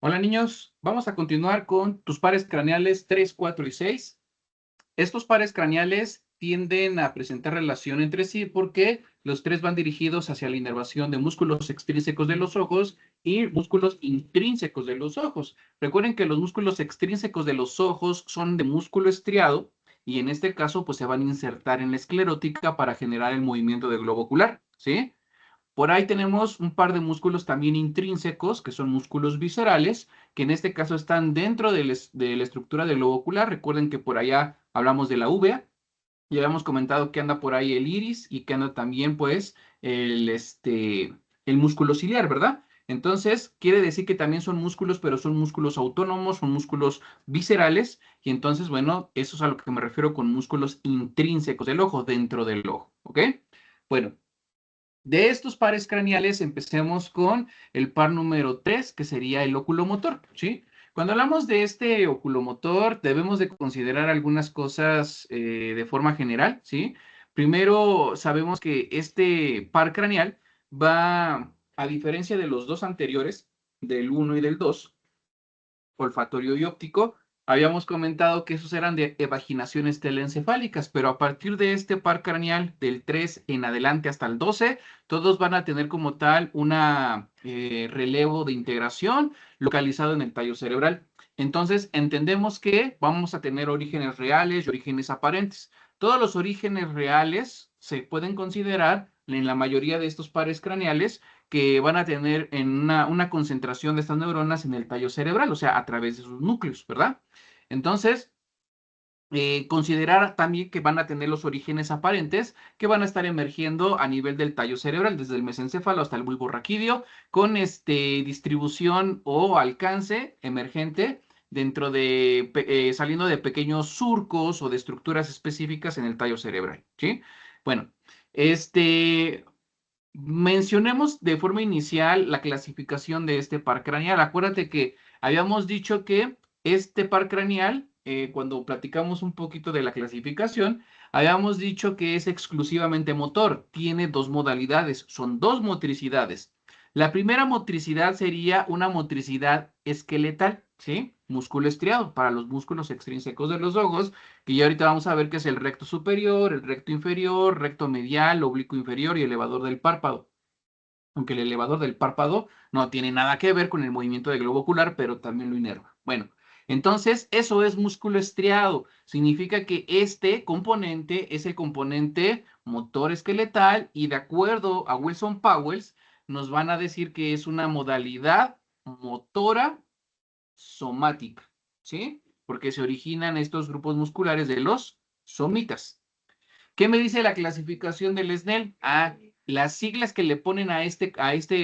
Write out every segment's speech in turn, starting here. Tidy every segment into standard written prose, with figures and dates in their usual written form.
Hola niños, vamos a continuar con tus pares craneales 3, 4 y 6. Estos pares craneales tienden a presentar relación entre sí porque los tres van dirigidos hacia la inervación de músculos extrínsecos de los ojos y músculos intrínsecos de los ojos. Recuerden que los músculos extrínsecos de los ojos son de músculo estriado y en este caso pues se van a insertar en la esclerótica para generar el movimiento del globo ocular, ¿sí? Por ahí tenemos un par de músculos también intrínsecos, que son músculos viscerales, que en este caso están dentro de la estructura del globo ocular. Recuerden que por allá hablamos de la uvea, y habíamos comentado que anda por ahí el iris y que anda también, pues, el músculo ciliar, ¿verdad? Entonces, quiere decir que también son músculos, pero son músculos autónomos, son músculos viscerales, y entonces, bueno, eso es a lo que me refiero con músculos intrínsecos del ojo, dentro del ojo, ¿ok? Bueno. De estos pares craneales, empecemos con el par número 3, que sería el oculomotor, ¿sí? Cuando hablamos de este oculomotor, debemos de considerar algunas cosas de forma general, ¿sí? Primero, sabemos que este par craneal va, a diferencia de los dos anteriores, del uno y del 2, olfatorio y óptico, habíamos comentado que esos eran de evaginaciones telencefálicas, pero a partir de este par craneal del 3 en adelante hasta el 12, todos van a tener como tal una relevo de integración localizado en el tallo cerebral. Entonces, entendemos que vamos a tener orígenes reales y orígenes aparentes. Todos los orígenes reales se pueden considerar en la mayoría de estos pares craneales que van a tener en una concentración de estas neuronas en el tallo cerebral, o sea, a través de sus núcleos, ¿verdad? Entonces, considerar también que van a tener los orígenes aparentes que van a estar emergiendo a nivel del tallo cerebral, desde el mesencéfalo hasta el bulbo raquídeo, con distribución o alcance emergente dentro de, saliendo de pequeños surcos o de estructuras específicas en el tallo cerebral, ¿sí? Bueno, mencionemos de forma inicial la clasificación de este par craneal. Acuérdate que habíamos dicho que este par craneal, cuando platicamos un poquito de la clasificación, habíamos dicho que es exclusivamente motor. Tiene dos modalidades, son dos motricidades. La primera motricidad sería una motricidad esqueletal, ¿sí? Músculo estriado para los músculos extrínsecos de los ojos, que ya ahorita vamos a ver que es el recto superior, el recto inferior, recto medial, oblicuo inferior y elevador del párpado. Aunque el elevador del párpado no tiene nada que ver con el movimiento del globo ocular, pero también lo inerva. Bueno, entonces eso es músculo estriado. Significa que este componente es el componente motor esqueletal y de acuerdo a Wilson Powells nos van a decir que es una modalidad motora somática, ¿sí? Porque se originan estos grupos musculares de los somitas. ¿Qué me dice la clasificación del SNEL? Ah, las siglas que le ponen a este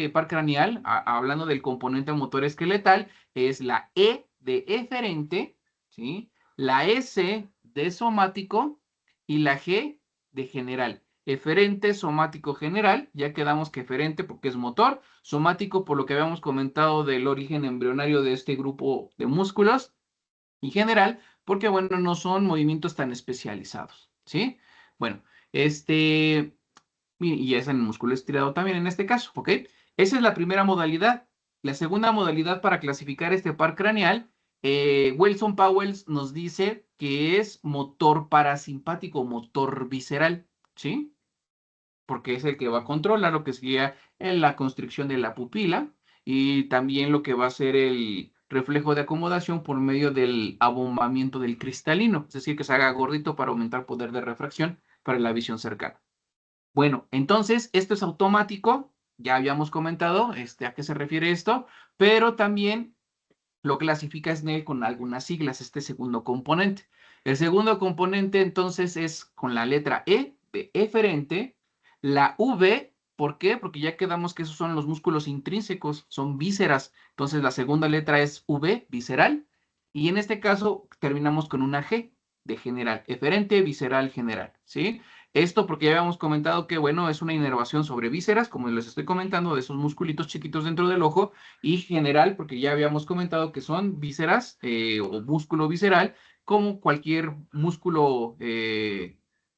par craneal, hablando del componente motor esqueletal, es la E de eferente, ¿sí? La S de somático y la G de general. Eferente, somático, general. Ya quedamos que eferente porque es motor, somático por lo que habíamos comentado del origen embrionario de este grupo de músculos y general porque, bueno, no son movimientos tan especializados, ¿sí? Bueno, y es en el músculo estirado también en este caso, ¿ok? Esa es la primera modalidad. La segunda modalidad para clasificar este par craneal, Wilson Powells nos dice que es motor parasimpático, motor visceral, ¿sí? Porque es el que va a controlar lo que sería la constricción de la pupila y también lo que va a ser el reflejo de acomodación por medio del abombamiento del cristalino, es decir, que se haga gordito para aumentar poder de refracción para la visión cercana. Bueno, entonces esto es automático, ya habíamos comentado a qué se refiere esto, pero también lo clasifica SNEL con algunas siglas, este segundo componente. El segundo componente entonces es con la letra E de eferente, la V, ¿por qué? Porque ya quedamos que esos son los músculos intrínsecos, son vísceras, entonces la segunda letra es V, visceral, y en este caso terminamos con una G de general, eferente, visceral, general, ¿sí? Esto porque ya habíamos comentado que, bueno, es una inervación sobre vísceras, como les estoy comentando, de esos musculitos chiquitos dentro del ojo, y general, porque ya habíamos comentado que son vísceras o músculo visceral, como cualquier músculo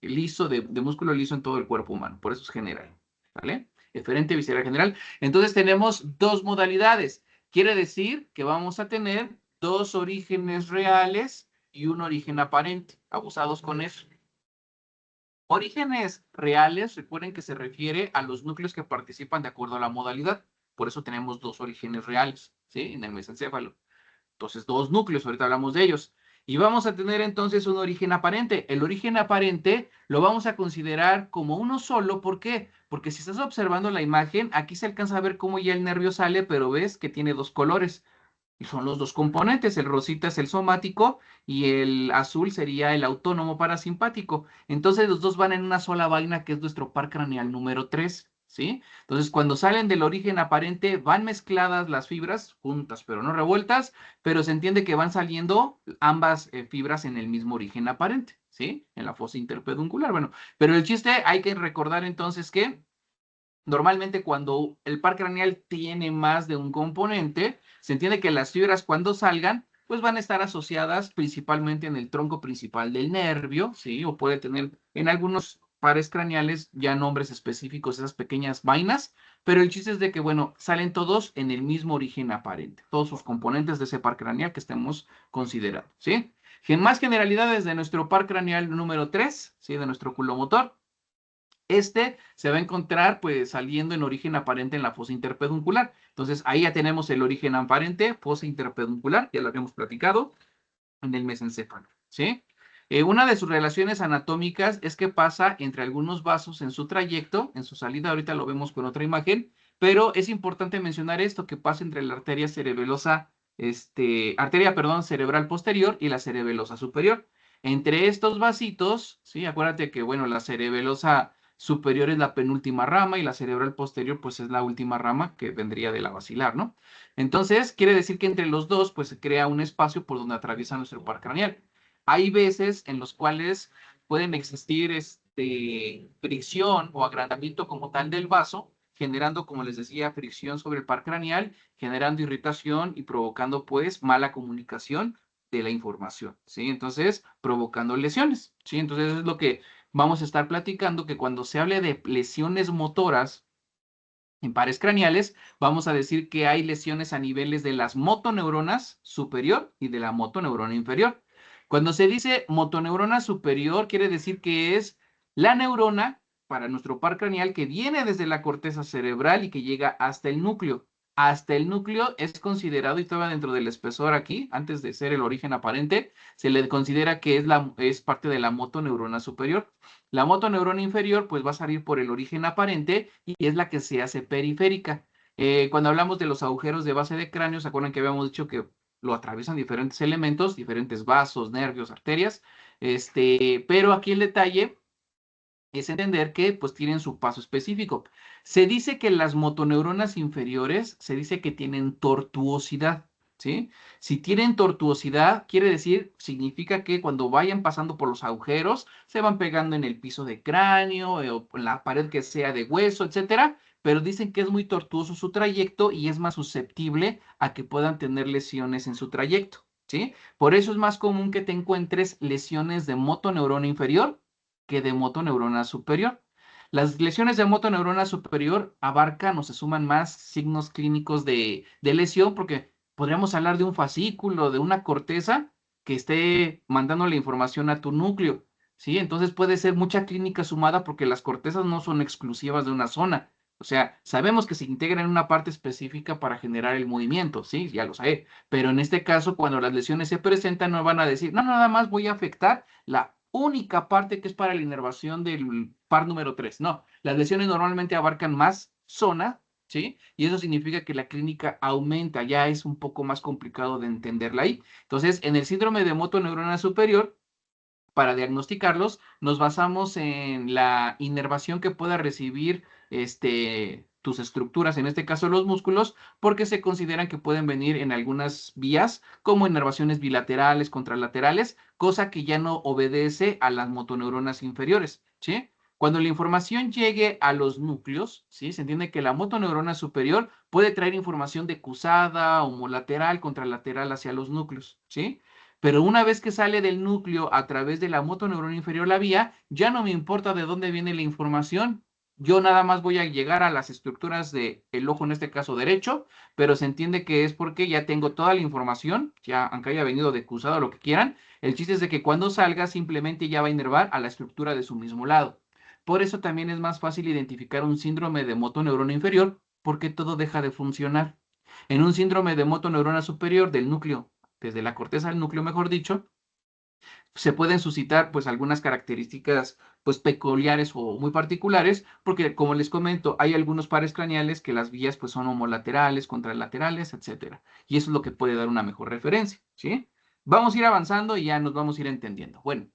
liso, de músculo liso en todo el cuerpo humano. Por eso es general, ¿vale? Eferente, visceral, general. Entonces tenemos dos modalidades. Quiere decir que vamos a tener dos orígenes reales y un origen aparente. Abusados con eso. Orígenes reales, recuerden que se refiere a los núcleos que participan de acuerdo a la modalidad. Por eso tenemos dos orígenes reales, ¿sí? En el mesencéfalo. Entonces, dos núcleos, ahorita hablamos de ellos. Y vamos a tener entonces un origen aparente. El origen aparente lo vamos a considerar como uno solo. ¿Por qué? Porque si estás observando la imagen, aquí se alcanza a ver cómo ya el nervio sale, pero ves que tiene dos colores. Y son los dos componentes. El rosita es el somático y el azul sería el autónomo parasimpático. Entonces, los dos van en una sola vaina que es nuestro par craneal número 3. ¿Sí? Entonces, cuando salen del origen aparente, van mezcladas las fibras, juntas pero no revueltas, pero se entiende que van saliendo ambas fibras en el mismo origen aparente, ¿sí? En la fosa interpeduncular. Bueno, pero el chiste, hay que recordar entonces que normalmente cuando el par craneal tiene más de un componente, se entiende que las fibras cuando salgan, pues van a estar asociadas principalmente en el tronco principal del nervio, ¿sí? O puede tener en algunos pares craneales ya nombres específicos, esas pequeñas vainas, pero el chiste es de que, bueno, salen todos en el mismo origen aparente, todos sus componentes de ese par craneal que estemos considerando, ¿sí? Más generalidades de nuestro par craneal número 3, ¿sí? De nuestro culomotor. Este se va a encontrar pues saliendo en origen aparente en la fosa interpeduncular. Entonces ahí ya tenemos el origen aparente, fosa interpeduncular, ya lo habíamos platicado, en el mesencéfalo, ¿sí? Una de sus relaciones anatómicas es que pasa entre algunos vasos en su trayecto, en su salida, ahorita lo vemos con otra imagen, pero es importante mencionar esto, que pasa entre la arteria cerebelosa, perdón, cerebral posterior y la cerebelosa superior. Entre estos vasitos, ¿sí? Acuérdate que, bueno, la cerebelosa superior es la penúltima rama y la cerebral posterior, pues es la última rama que vendría de la basilar, ¿no? Entonces, quiere decir que entre los dos, pues se crea un espacio por donde atraviesa nuestro par craneal. Hay veces en los cuales pueden existir fricción o agrandamiento como tal del vaso, generando, como les decía, fricción sobre el par craneal, generando irritación y provocando, pues, mala comunicación de la información, ¿sí? Entonces, provocando lesiones, ¿sí? Entonces, es lo que vamos a estar platicando, que cuando se hable de lesiones motoras, en pares craneales, vamos a decir que hay lesiones a niveles de las motoneuronas superior y de la motoneurona inferior. Cuando se dice motoneurona superior, quiere decir que es la neurona para nuestro par craneal que viene desde la corteza cerebral y que llega hasta el núcleo. Hasta el núcleo es considerado, y todavía dentro del espesor aquí, antes de ser el origen aparente, se le considera que es parte de la motoneurona superior. La motoneurona inferior pues va a salir por el origen aparente y es la que se hace periférica. Cuando hablamos de los agujeros de base de cráneo, ¿se acuerdan que habíamos dicho que lo atraviesan diferentes elementos, diferentes vasos, nervios, arterias? Pero aquí el detalle es entender que pues tienen su paso específico. Se dice que las motoneuronas inferiores, se dice que tienen tortuosidad, ¿sí? Si tienen tortuosidad, quiere decir, significa que cuando vayan pasando por los agujeros, se van pegando en el piso de cráneo o en la pared que sea de hueso, etcétera, pero dicen que es muy tortuoso su trayecto y es más susceptible a que puedan tener lesiones en su trayecto, ¿sí? Por eso es más común que te encuentres lesiones de motoneurona inferior que de motoneurona superior. Las lesiones de motoneurona superior abarcan o se suman más signos clínicos de lesión porque podríamos hablar de un fascículo, de una corteza que esté mandando la información a tu núcleo, ¿sí? Entonces puede ser mucha clínica sumada porque las cortezas no son exclusivas de una zona. O sea, sabemos que se integra en una parte específica para generar el movimiento, ¿sí? Ya lo sé. Pero en este caso, cuando las lesiones se presentan, no van a decir, no, nada más voy a afectar la única parte que es para la inervación del par número 3. No, las lesiones normalmente abarcan más zona, ¿sí? Y eso significa que la clínica aumenta, ya es un poco más complicado de entenderla ahí. Entonces, en el síndrome de motoneurona superior, para diagnosticarlos, nos basamos en la inervación que pueda recibir tus estructuras, en este caso los músculos, porque se consideran que pueden venir en algunas vías, como inervaciones bilaterales, contralaterales, cosa que ya no obedece a las motoneuronas inferiores, ¿sí? Cuando la información llegue a los núcleos, ¿sí? Se entiende que la motoneurona superior puede traer información decusada, homolateral, contralateral hacia los núcleos, ¿sí? Pero una vez que sale del núcleo a través de la motoneurona inferior la vía, ya no me importa de dónde viene la información. Yo nada más voy a llegar a las estructuras del ojo, en este caso derecho, pero se entiende que es porque ya tengo toda la información, ya aunque haya venido de cruzado o lo que quieran. El chiste es de que cuando salga simplemente ya va a inervar a la estructura de su mismo lado. Por eso también es más fácil identificar un síndrome de motoneurona inferior, porque todo deja de funcionar. En un síndrome de motoneurona superior del núcleo, desde la corteza al núcleo, mejor dicho, se pueden suscitar pues algunas características pues peculiares o muy particulares, porque como les comento, hay algunos pares craneales que las vías pues son homolaterales, contralaterales, etcétera. Y eso es lo que puede dar una mejor referencia, ¿sí? Vamos a ir avanzando y ya nos vamos a ir entendiendo. Bueno,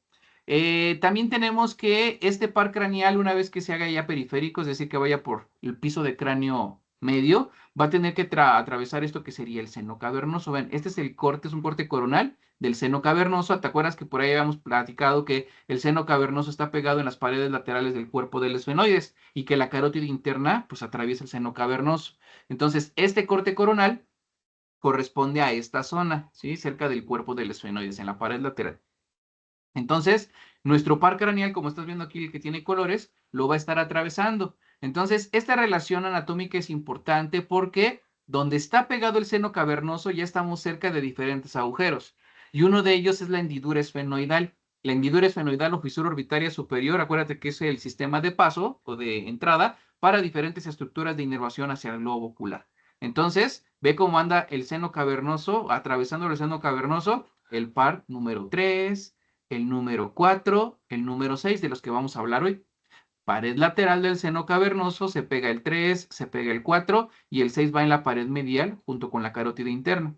también tenemos que este par craneal, una vez que se haga ya periférico, es decir, que vaya por el piso de cráneo medio, va a tener que atravesar esto que sería el seno cavernoso. Ven, este es el corte, es un corte coronal del seno cavernoso. ¿Te acuerdas que por ahí habíamos platicado que el seno cavernoso está pegado en las paredes laterales del cuerpo del esfenoides y que la carótida interna pues atraviesa el seno cavernoso? Entonces, este corte coronal corresponde a esta zona, ¿sí? Cerca del cuerpo del esfenoides, en la pared lateral. Entonces, nuestro par craneal, como estás viendo aquí, el que tiene colores, lo va a estar atravesando. Entonces, esta relación anatómica es importante porque donde está pegado el seno cavernoso ya estamos cerca de diferentes agujeros. Y uno de ellos es la hendidura esfenoidal. La hendidura esfenoidal o fisura orbitaria superior, acuérdate que es el sistema de paso o de entrada para diferentes estructuras de inervación hacia el globo ocular. Entonces, ve cómo anda el seno cavernoso, atravesando el seno cavernoso, el par número 3, el número 4, el número 6 de los que vamos a hablar hoy. Pared lateral del seno cavernoso, se pega el 3, se pega el 4 y el 6 va en la pared medial junto con la carótida interna.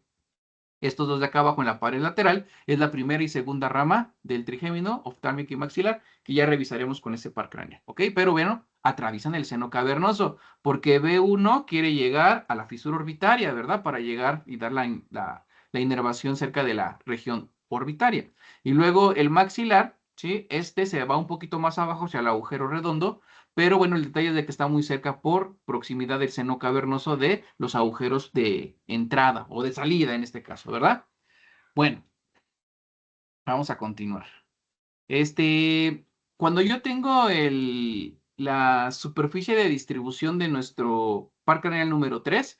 Estos dos de acá abajo en la pared lateral es la primera y segunda rama del trigémino, oftálmico y maxilar, que ya revisaremos con ese par craneal, ¿ok? Pero bueno, atraviesan el seno cavernoso, porque B1 quiere llegar a la fisura orbitaria, ¿verdad? Para llegar y dar la inervación cerca de la región orbitaria. Y luego el maxilar, ¿sí? Este se va un poquito más abajo hacia el agujero redondo, pero bueno, el detalle es de que está muy cerca por proximidad del seno cavernoso de los agujeros de entrada o de salida en este caso, ¿verdad? Bueno, vamos a continuar. Cuando yo tengo la superficie de distribución de nuestro par craneal número 3,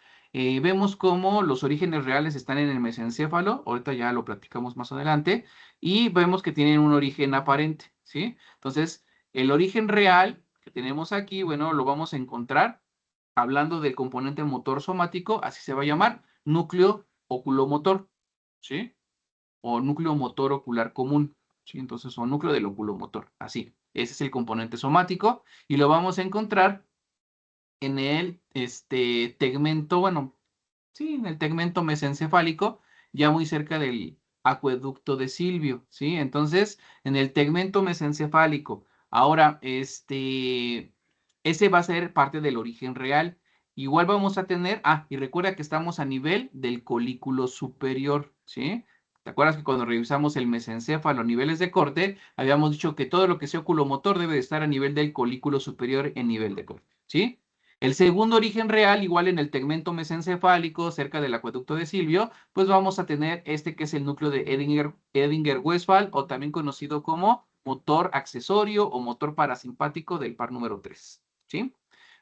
vemos cómo los orígenes reales están en el mesencéfalo, ahorita ya lo platicamos más adelante, y vemos que tienen un origen aparente, ¿sí? Entonces, el origen real que tenemos aquí, bueno, lo vamos a encontrar hablando del componente motor somático, así se va a llamar, núcleo oculomotor, ¿sí? O núcleo motor ocular común, ¿sí? Entonces, o núcleo del oculomotor, así. Ese es el componente somático y lo vamos a encontrar en el tegmento, bueno, sí, en el tegmento mesencefálico, ya muy cerca del acueducto de Silvio, ¿sí? Entonces, en el tegmento mesencefálico, ahora, ese va a ser parte del origen real. Igual vamos a tener, y recuerda que estamos a nivel del colículo superior, ¿sí? ¿Te acuerdas que cuando revisamos el mesencéfalo, niveles de corte, habíamos dicho que todo lo que sea oculomotor debe de estar a nivel del colículo superior en nivel de corte, ¿sí? El segundo origen real, igual en el tegmento mesencefálico, cerca del acueducto de Silvio, pues vamos a tener este que es el núcleo de Edinger-Westphal, o también conocido como motor accesorio o motor parasimpático del par número 3, ¿sí?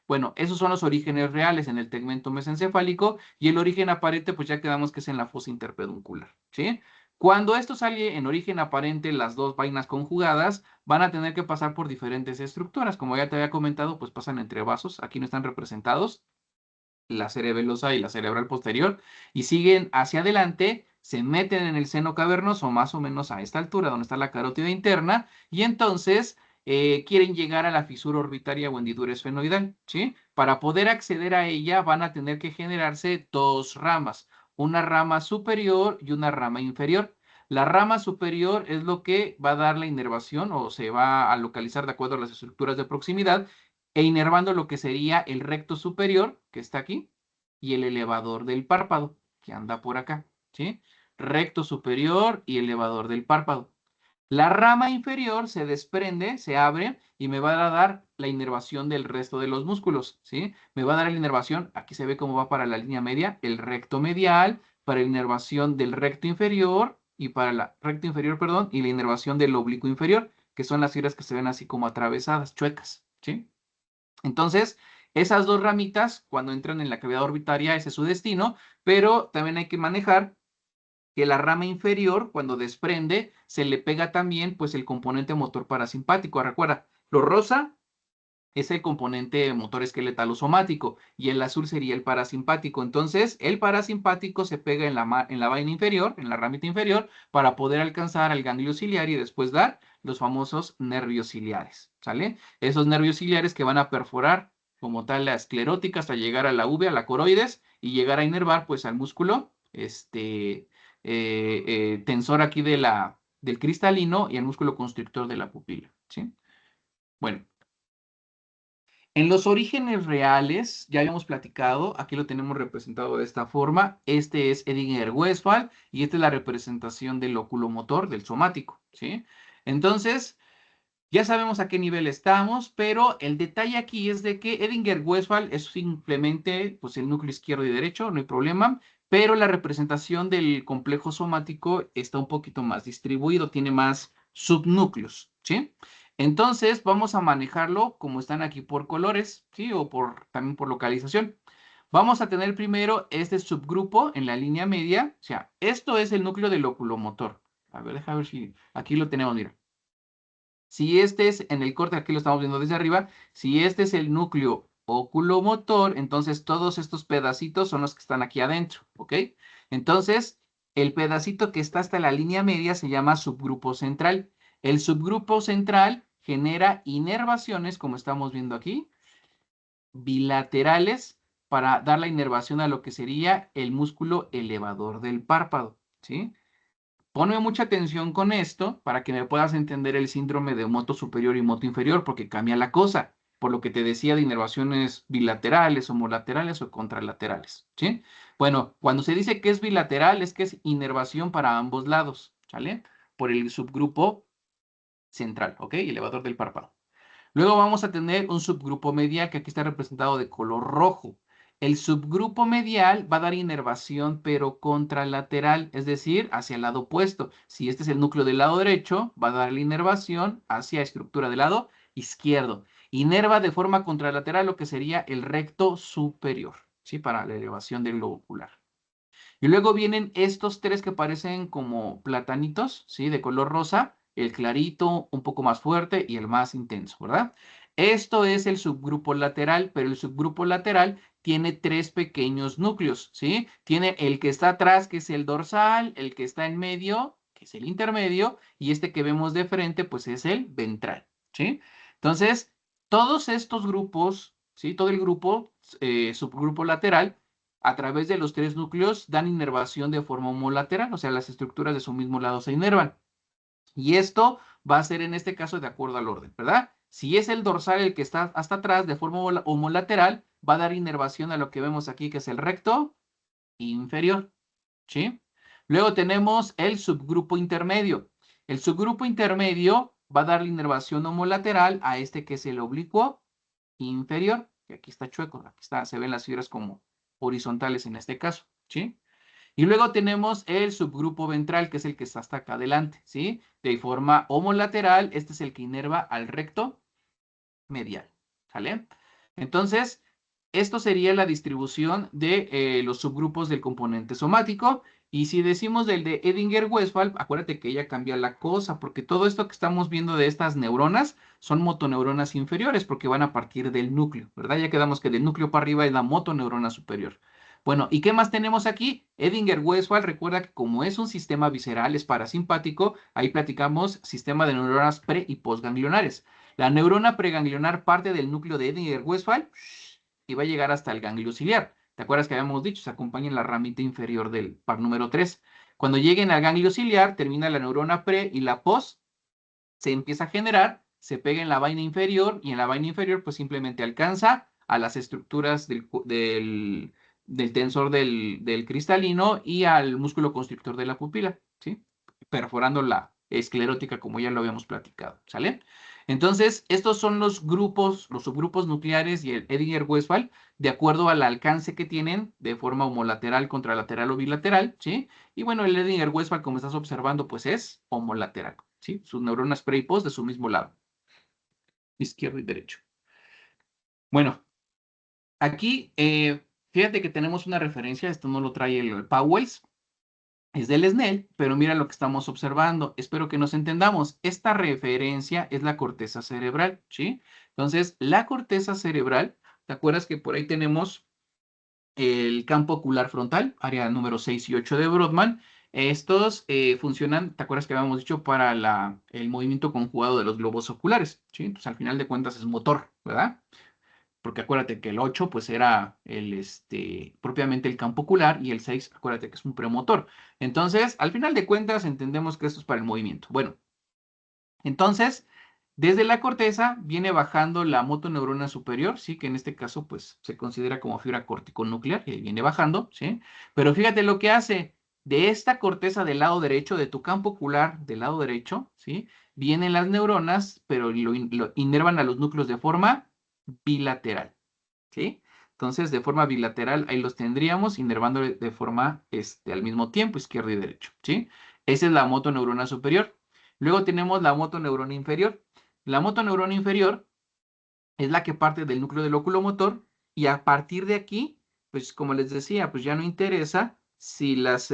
Bueno, esos son los orígenes reales en el tegmento mesencefálico y el origen aparente, pues ya quedamos que es en la fosa interpeduncular, ¿sí? Cuando esto sale en origen aparente, las dos vainas conjugadas van a tener que pasar por diferentes estructuras. Como ya te había comentado, pues pasan entre vasos. Aquí no están representados, la cerebelosa y la cerebral posterior, y siguen hacia adelante, se meten en el seno cavernoso, más o menos a esta altura, donde está la carótida interna, y entonces quieren llegar a la fisura orbitaria o hendidura esfenoidal, ¿sí? Para poder acceder a ella van a tener que generarse dos ramas, una rama superior y una rama inferior. La rama superior es lo que va a dar la inervación o se va a localizar de acuerdo a las estructuras de proximidad e inervando lo que sería el recto superior, que está aquí, y el elevador del párpado, que anda por acá, ¿sí? Recto superior y elevador del párpado. La rama inferior se desprende, se abre y me va a dar la inervación del resto de los músculos, ¿sí? Me va a dar la inervación, aquí se ve cómo va para la línea media, el recto medial, para la inervación del recto inferior y para la recto inferior, perdón, y la inervación del oblicuo inferior, que son las fibras que se ven así como atravesadas, chuecas, ¿sí? Entonces, esas dos ramitas, cuando entran en la cavidad orbitaria, ese es su destino, pero también hay que manejar que la rama inferior, cuando desprende, se le pega también pues el componente motor parasimpático. Recuerda, lo rosa es el componente motor esqueletal o somático y el azul sería el parasimpático. Entonces, el parasimpático se pega en la vaina inferior, en la ramita inferior, para poder alcanzar al ganglio ciliar y después dar los famosos nervios ciliares, ¿sale? Esos nervios ciliares que van a perforar como tal la esclerótica hasta llegar a la uvea, a la coroides y llegar a inervar pues al músculo tensor aquí del cristalino y el músculo constrictor de la pupila, ¿sí? Bueno, en los orígenes reales, ya habíamos platicado, aquí lo tenemos representado de esta forma. Este es Edinger-Westphal y esta es la representación del oculomotor, del somático, ¿sí? Entonces, ya sabemos a qué nivel estamos, pero el detalle aquí es de que Edinger-Westphal es simplemente pues, el núcleo izquierdo y derecho, no hay problema, pero la representación del complejo somático está un poquito más distribuido, tiene más subnúcleos, ¿sí? Entonces vamos a manejarlo como están aquí por colores, ¿sí? O también por localización. Vamos a tener primero este subgrupo en la línea media, o sea, esto es el núcleo del oculomotor. A ver, déjame ver si aquí lo tenemos, mira. Si este es en el corte, aquí lo estamos viendo desde arriba, si este es el núcleo oculomotor, entonces todos estos pedacitos son los que están aquí adentro, ¿ok? Entonces, el pedacito que está hasta la línea media se llama subgrupo central. El subgrupo central genera inervaciones, como estamos viendo aquí, bilaterales para dar la inervación a lo que sería el músculo elevador del párpado, ¿sí? Ponme mucha atención con esto para que me puedas entender el síndrome de moto superior y moto inferior, porque cambia la cosa, por lo que te decía de inervaciones bilaterales, homolaterales o contralaterales, ¿sí? Bueno, cuando se dice que es bilateral, es que es inervación para ambos lados, ¿sale? Por el subgrupo central, ¿ok? Elevador del párpado. Luego vamos a tener un subgrupo medial que aquí está representado de color rojo. El subgrupo medial va a dar inervación pero contralateral, es decir, hacia el lado opuesto. Si este es el núcleo del lado derecho, va a dar la inervación hacia estructura del lado izquierdo. Inerva de forma contralateral lo que sería el recto superior, ¿sí? Para la elevación del globo ocular. Y luego vienen estos tres que parecen como platanitos, ¿sí? De color rosa, el clarito, un poco más fuerte y el más intenso, ¿verdad? Esto es el subgrupo lateral, pero el subgrupo lateral tiene tres pequeños núcleos, ¿sí? Tiene el que está atrás, que es el dorsal, el que está en medio, que es el intermedio, y este que vemos de frente, pues es el ventral, ¿sí? Entonces, todos estos grupos, ¿sí? Todo el grupo, subgrupo lateral, a través de los tres núcleos dan inervación de forma homolateral, o sea, las estructuras de su mismo lado se inervan. Y esto va a ser en este caso de acuerdo al orden, ¿verdad? Si es el dorsal el que está hasta atrás de forma homolateral, va a dar inervación a lo que vemos aquí, que es el recto inferior, ¿sí? Luego tenemos el subgrupo intermedio. El subgrupo intermedio va a dar la inervación homolateral a este que es el oblicuo inferior, que aquí está chueco, aquí está, se ven las fibras como horizontales en este caso, ¿sí? Y luego tenemos el subgrupo ventral, que es el que está hasta acá adelante, ¿sí? De forma homolateral, este es el que inerva al recto medial, ¿sale? Entonces, esto sería la distribución de los subgrupos del componente somático. Y si decimos del de Edinger-Westphal, acuérdate que ella cambia la cosa, porque todo esto que estamos viendo de estas neuronas son motoneuronas inferiores, porque van a partir del núcleo, ¿verdad? Ya quedamos que del núcleo para arriba es la motoneurona superior. Bueno, ¿y qué más tenemos aquí? Edinger-Westphal, recuerda que como es un sistema visceral, es parasimpático, ahí platicamos sistema de neuronas pre- y postganglionares. La neurona preganglionar parte del núcleo de Edinger-Westphal y va a llegar hasta el ganglio ciliar. ¿Te acuerdas que habíamos dicho? Se acompaña en la ramita inferior del par número 3. Cuando lleguen al ganglio ciliar, termina la neurona pre y la post se empieza a generar, se pega en la vaina inferior y en la vaina inferior pues simplemente alcanza a las estructuras del tensor del cristalino y al músculo constrictor de la pupila, ¿sí? Perforando la esclerótica como ya lo habíamos platicado, ¿sale? Entonces, estos son los grupos, los subgrupos nucleares y el Edinger-Westphal de acuerdo al alcance que tienen de forma homolateral, contralateral o bilateral, ¿sí? Y bueno, el Edinger-Westphal, como estás observando, pues es homolateral, ¿sí? Sus neuronas pre y post de su mismo lado, izquierdo y derecho. Bueno, aquí, fíjate que tenemos una referencia, esto no lo trae el Powells, es del Snell, pero mira lo que estamos observando. Espero que nos entendamos. Esta referencia es la corteza cerebral, ¿sí? Entonces, la corteza cerebral, ¿te acuerdas que por ahí tenemos el campo ocular frontal, área número 6 y 8 de Brodmann? Estos funcionan, ¿te acuerdas que habíamos dicho para el movimiento conjugado de los globos oculares? ¿Sí? Entonces, al final de cuentas es motor, ¿verdad? Porque acuérdate que el 8 pues era propiamente el campo ocular y el 6 acuérdate que es un premotor. Entonces, al final de cuentas entendemos que esto es para el movimiento. Bueno, entonces, desde la corteza viene bajando la motoneurona superior, ¿sí? Que en este caso pues se considera como fibra corticonuclear y viene bajando, ¿sí? Pero fíjate lo que hace. De esta corteza del lado derecho, de tu campo ocular del lado derecho, ¿sí? Vienen las neuronas, pero lo inervan a los núcleos de forma bilateral, ¿sí? Entonces, de forma bilateral, ahí los tendríamos inervando de forma al mismo tiempo, izquierdo y derecho, ¿sí? Esa es la motoneurona superior. Luego tenemos la motoneurona inferior. La motoneurona inferior es la que parte del núcleo del oculomotor y a partir de aquí, pues como les decía, pues ya no interesa si las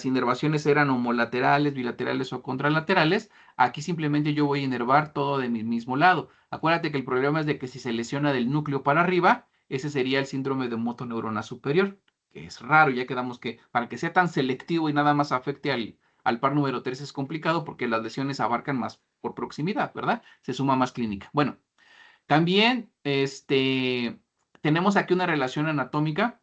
inervaciones eran homolaterales, bilaterales o contralaterales. Aquí simplemente yo voy a inervar todo de mi mismo lado. Acuérdate que el problema es de que si se lesiona del núcleo para arriba, ese sería el síndrome de motoneurona superior, que es raro. Ya quedamos que para que sea tan selectivo y nada más afecte al par número 3 es complicado porque las lesiones abarcan más por proximidad, ¿verdad? Se suma más clínica. Bueno, también tenemos aquí una relación anatómica.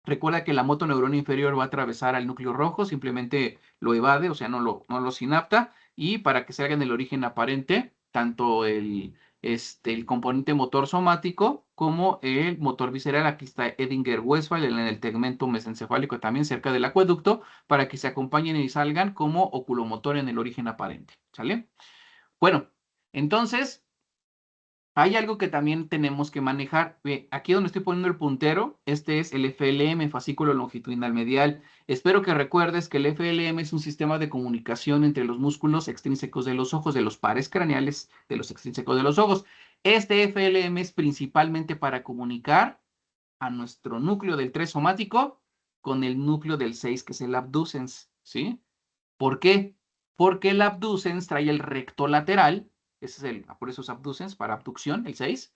Recuerda que la motoneurona inferior va a atravesar al núcleo rojo, simplemente lo evade, o sea, no lo sinapta, y para que se haga en el origen aparente, tanto el componente motor somático como el motor visceral, aquí está Edinger-Westphal en el tegmento mesencefálico también cerca del acueducto, para que se acompañen y salgan como oculomotor en el origen aparente, ¿sale? Bueno, entonces hay algo que también tenemos que manejar. Ve, aquí donde estoy poniendo el puntero, este es el FLM, fascículo longitudinal medial. Espero que recuerdes que el FLM es un sistema de comunicación entre los músculos extrínsecos de los ojos, de los pares craneales de los extrínsecos de los ojos. Este FLM es principalmente para comunicar a nuestro núcleo del 3 somático con el núcleo del 6, que es el abducens, ¿sí? ¿Por qué? Porque el abducens trae el recto lateral, ese es por eso es abducens, para abducción, el 6.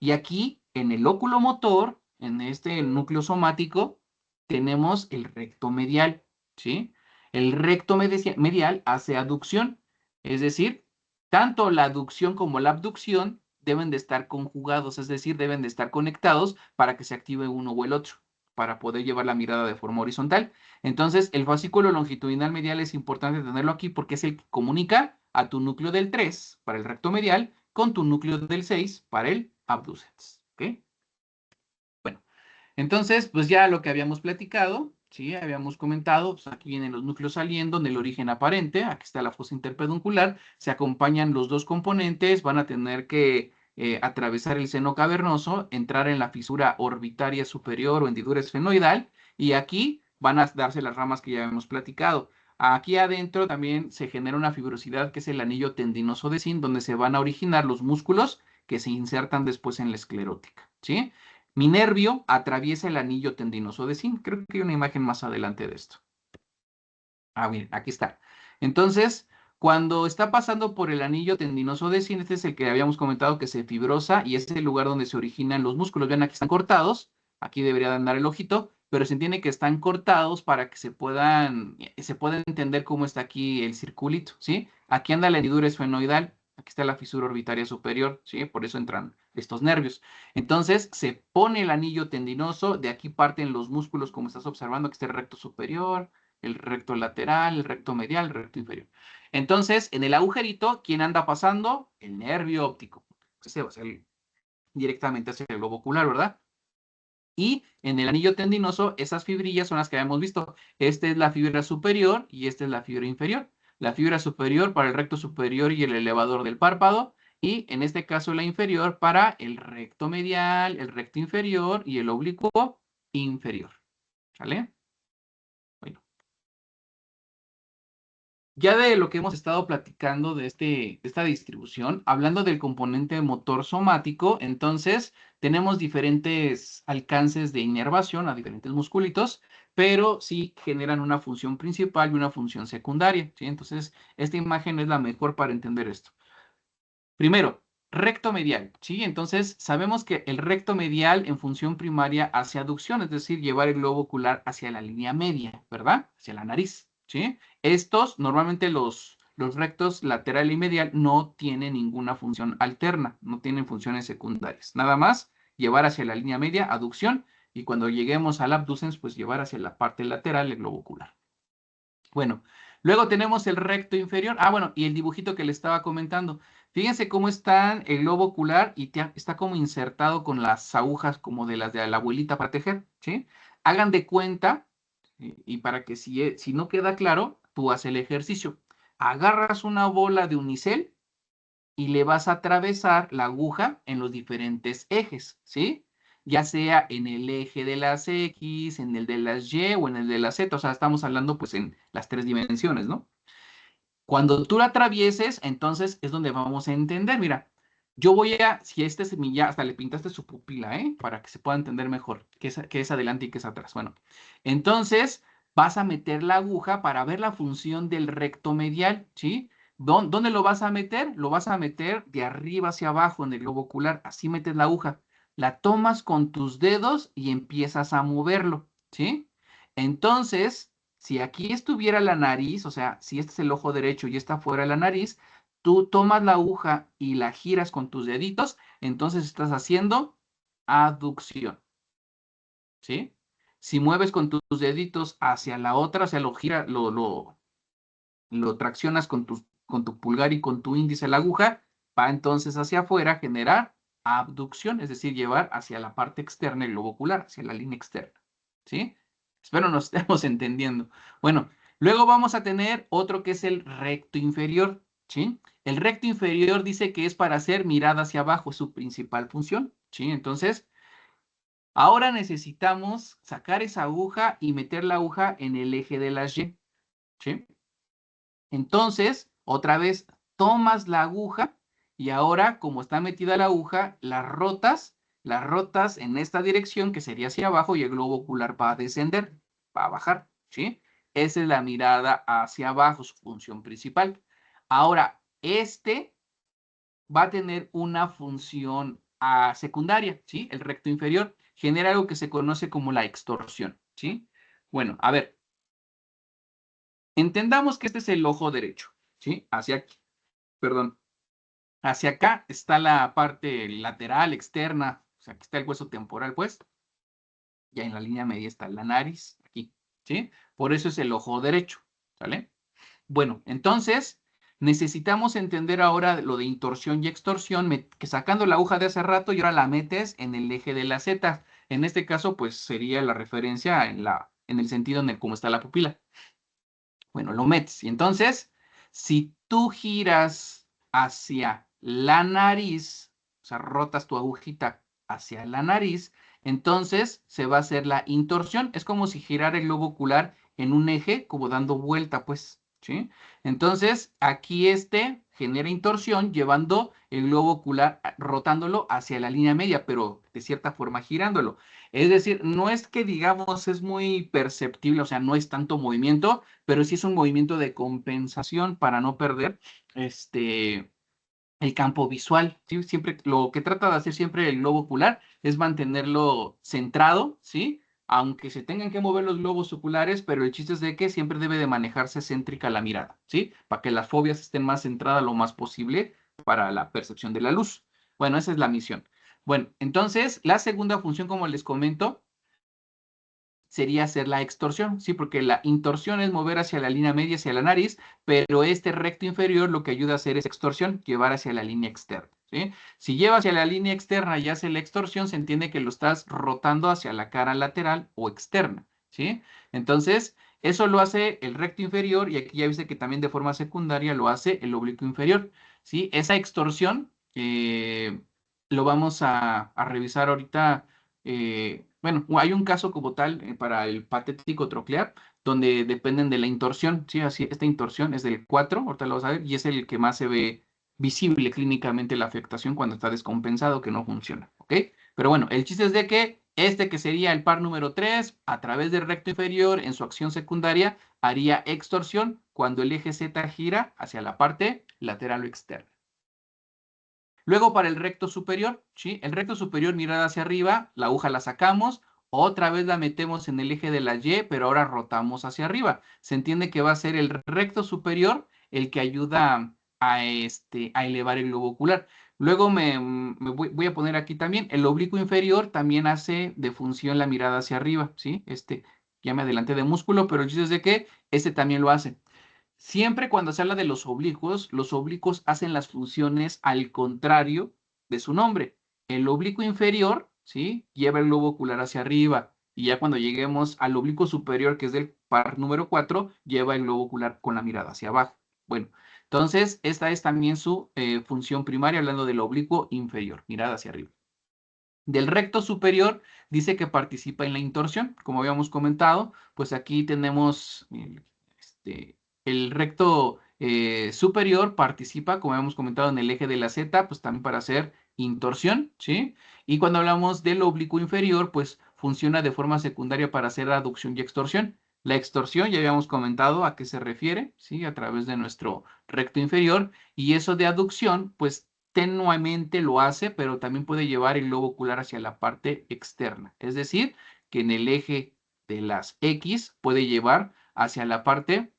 Y aquí, en el óculo motor, en este núcleo somático, tenemos el recto medial, ¿sí? El recto medial hace aducción, es decir, tanto la aducción como la abducción deben de estar conjugados, es decir, deben de estar conectados para que se active uno o el otro, para poder llevar la mirada de forma horizontal. Entonces, el fascículo longitudinal medial es importante tenerlo aquí porque es el que comunica a tu núcleo del 3 para el recto medial con tu núcleo del 6 para el abducens. ¿Ok? Bueno, entonces, pues ya lo que habíamos platicado, ¿sí? Habíamos comentado, pues aquí vienen los núcleos saliendo en el origen aparente, aquí está la fosa interpeduncular, se acompañan los dos componentes, van a tener que atravesar el seno cavernoso, entrar en la fisura orbitaria superior o hendidura esfenoidal, y aquí van a darse las ramas que ya hemos platicado. Aquí adentro también se genera una fibrosidad que es el anillo tendinoso de Zinc, donde se van a originar los músculos que se insertan después en la esclerótica, ¿sí? Mi nervio atraviesa el anillo tendinoso de Zinc. Creo que hay una imagen más adelante de esto. Ah, bien, aquí está. Entonces, cuando está pasando por el anillo tendinoso de Zinc, este es el que habíamos comentado que se fibrosa y es el lugar donde se originan los músculos. Vean, aquí están cortados. Aquí debería de andar el ojito, pero se entiende que están cortados para que se pueda entender cómo está aquí el circulito, ¿sí? Aquí anda la hendidura esfenoidal. Aquí está la fisura orbitaria superior, ¿sí? Por eso entran estos nervios. Entonces, se pone el anillo tendinoso, de aquí parten los músculos, como estás observando, aquí está el recto superior, el recto lateral, el recto medial, el recto inferior. Entonces, en el agujerito, ¿quién anda pasando? El nervio óptico. Ese va a ser directamente hacia el globo ocular, ¿verdad? Y en el anillo tendinoso, esas fibrillas son las que habíamos visto. Esta es la fibra superior y esta es la fibra inferior. La fibra superior para el recto superior y el elevador del párpado. Y en este caso la inferior para el recto medial, el recto inferior y el oblicuo inferior. ¿Vale? Bueno. Ya de lo que hemos estado platicando de esta distribución, hablando del componente motor somático, entonces tenemos diferentes alcances de inervación a diferentes musculitos, pero sí generan una función principal y una función secundaria, ¿sí? Entonces, esta imagen es la mejor para entender esto. Primero, recto medial, ¿sí? Entonces, sabemos que el recto medial en función primaria hace aducción, es decir, llevar el globo ocular hacia la línea media, ¿verdad? Hacia la nariz, ¿sí? Estos, normalmente los rectos lateral y medial no tienen ninguna función alterna, no tienen funciones secundarias. Nada más llevar hacia la línea media, aducción, y cuando lleguemos al abducens, pues llevar hacia la parte lateral el globo ocular. Bueno, luego tenemos el recto inferior. Ah, bueno, y el dibujito que le estaba comentando. Fíjense cómo está el globo ocular y está como insertado con las agujas como de las de la abuelita para tejer, ¿sí? Hagan de cuenta, y para que si no queda claro, tú haces el ejercicio. Agarras una bola de unicel y le vas a atravesar la aguja en los diferentes ejes, ¿sí? Ya sea en el eje de las X, en el de las Y o en el de las Z, o sea, estamos hablando pues en las tres dimensiones, ¿no? Cuando tú la atravieses, entonces es donde vamos a entender, mira, yo voy a, si este semilla, hasta le pintaste su pupila, ¿eh? Para que se pueda entender mejor qué es adelante y qué es atrás. Bueno, entonces vas a meter la aguja para ver la función del recto medial, ¿sí? ¿Dónde lo vas a meter? Lo vas a meter de arriba hacia abajo en el globo ocular, así metes la aguja. La tomas con tus dedos y empiezas a moverlo, ¿sí? Entonces, si aquí estuviera la nariz, o sea, si este es el ojo derecho y está fuera de la nariz, tú tomas la aguja y la giras con tus deditos, entonces estás haciendo aducción, ¿sí? Si mueves con tus deditos hacia la otra, o sea, lo traccionas con tu pulgar y con tu índice la aguja, va entonces hacia afuera a generar abducción, es decir, llevar hacia la parte externa el globo ocular, hacia la línea externa, ¿sí? Espero nos estemos entendiendo. Bueno, luego vamos a tener otro que es el recto inferior, ¿sí? El recto inferior dice que es para hacer mirada hacia abajo, es su principal función, ¿sí? Entonces, ahora necesitamos sacar esa aguja y meter la aguja en el eje de las Y, ¿sí? Entonces, otra vez, tomas la aguja y ahora, como está metida la aguja, las rotas en esta dirección, que sería hacia abajo, y el globo ocular va a descender, va a bajar, ¿sí? Esa es la mirada hacia abajo, su función principal. Ahora, este va a tener una función secundaria, ¿sí? El recto inferior genera algo que se conoce como la extorsión, ¿sí? Bueno, a ver, entendamos que este es el ojo derecho, ¿sí? Hacia aquí, perdón. Hacia acá está la parte lateral, externa, o sea, aquí está el hueso temporal, pues. Ya en la línea media está la nariz, aquí, ¿sí? Por eso es el ojo derecho, ¿sale? Bueno, entonces necesitamos entender ahora lo de intorsión y extorsión, que sacando la aguja de hace rato y ahora la metes en el eje de la Z. En este caso, pues sería la referencia en el sentido en el cómo está la pupila. Bueno, lo metes. Y entonces, si tú giras hacia la nariz, o sea, rotas tu agujita hacia la nariz, entonces se va a hacer la intorsión. Es como si girara el globo ocular en un eje, como dando vuelta, pues, ¿sí? Entonces, aquí este genera intorsión llevando el globo ocular, rotándolo hacia la línea media, pero de cierta forma girándolo. Es decir, no es que digamos es muy perceptible, o sea, no es tanto movimiento, pero sí es un movimiento de compensación para no perder el campo visual, ¿sí? Siempre, lo que trata de hacer siempre el globo ocular es mantenerlo centrado, ¿sí? Aunque se tengan que mover los globos oculares, pero el chiste es de que siempre debe de manejarse céntrica la mirada, ¿sí? Para que las fobias estén más centradas lo más posible para la percepción de la luz. Bueno, esa es la misión. Bueno, entonces, la segunda función, como les comento, sería hacer la extorsión, ¿sí? Porque la intorsión es mover hacia la línea media, hacia la nariz, pero este recto inferior lo que ayuda a hacer es extorsión, llevar hacia la línea externa, ¿sí? Si lleva hacia la línea externa y hace la extorsión, se entiende que lo estás rotando hacia la cara lateral o externa, ¿sí? Entonces, eso lo hace el recto inferior y aquí ya viste que también de forma secundaria lo hace el oblicuo inferior, ¿sí? Esa extorsión lo vamos a revisar ahorita. Bueno, hay un caso como tal para el patético troclear, donde dependen de la intorsión, ¿sí? Así, esta intorsión es del 4, ahorita lo vas a ver, y es el que más se ve visible clínicamente la afectación cuando está descompensado, que no funciona, ¿ok? Pero bueno, el chiste es de que este que sería el par número 3, a través del recto inferior, en su acción secundaria, haría extorsión cuando el eje Z gira hacia la parte lateral o externa. Luego para el recto superior, ¿sí? El recto superior mirada hacia arriba, la aguja la sacamos, otra vez la metemos en el eje de la Y, pero ahora rotamos hacia arriba. Se entiende que va a ser el recto superior el que ayuda a elevar el globo ocular. Luego voy a poner aquí también, el oblicuo inferior también hace de función la mirada hacia arriba, ¿sí? Ya me adelanté de músculo, pero el chiste es de que este también lo hace. Siempre cuando se habla de los oblicuos hacen las funciones al contrario de su nombre. El oblicuo inferior, ¿sí? Lleva el globo ocular hacia arriba. Y ya cuando lleguemos al oblicuo superior, que es del par número 4, lleva el globo ocular con la mirada hacia abajo. Bueno, entonces esta es también su función primaria, hablando del oblicuo inferior, mirada hacia arriba. Del recto superior dice que participa en la intorsión, como habíamos comentado, pues aquí tenemos el recto superior participa, como habíamos comentado, en el eje de la Z, pues también para hacer intorsión, ¿sí? Y cuando hablamos del oblicuo inferior, pues funciona de forma secundaria para hacer aducción y extorsión. La extorsión, ya habíamos comentado a qué se refiere, ¿sí? A través de nuestro recto inferior. Y eso de aducción, pues tenuamente lo hace, pero también puede llevar el globo ocular hacia la parte externa. Es decir, que en el eje de las X puede llevar hacia la parte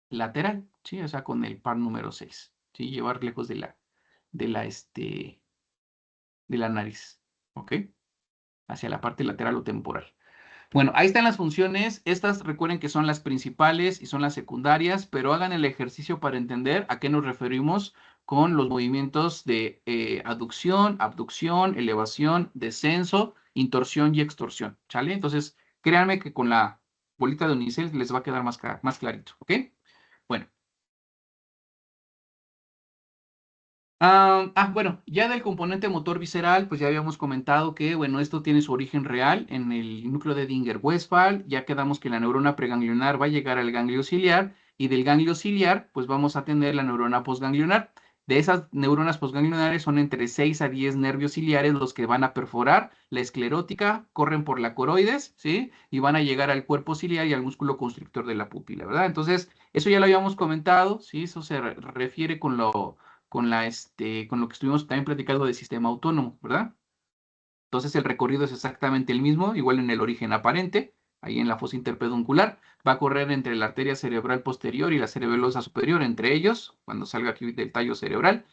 lateral, ¿sí? O sea, con el par número 6, ¿sí? Llevar lejos de la, este, de la nariz, ¿ok? Hacia la parte lateral o temporal. Bueno, ahí están las funciones. Estas recuerden que son las principales y son las secundarias, pero hagan el ejercicio para entender a qué nos referimos con los movimientos de aducción, abducción, elevación, descenso, intorsión y extorsión, ¿sale? Entonces, créanme que con la bolita de unicel les va a quedar más clarito, ¿ok? Bueno. Bueno, ya del componente motor visceral, pues ya habíamos comentado que, bueno, esto tiene su origen real en el núcleo de Dinger-Westphal. Ya quedamos que la neurona preganglionar va a llegar al ganglio ciliar y del ganglio ciliar, pues vamos a tener la neurona postganglionar. De esas neuronas postganglionares son entre 6 a 10 nervios ciliares los que van a perforar la esclerótica, corren por la coroides, ¿sí? Y van a llegar al cuerpo ciliar y al músculo constrictor de la pupila, ¿verdad? Entonces, eso ya lo habíamos comentado, ¿sí? Eso se refiere con lo que estuvimos también platicando de sistema autónomo, ¿verdad? Entonces el recorrido es exactamente el mismo, igual en el origen aparente, ahí en la fosa interpeduncular, va a correr entre la arteria cerebral posterior y la cerebelosa superior, entre ellos, cuando salga aquí del tallo cerebral,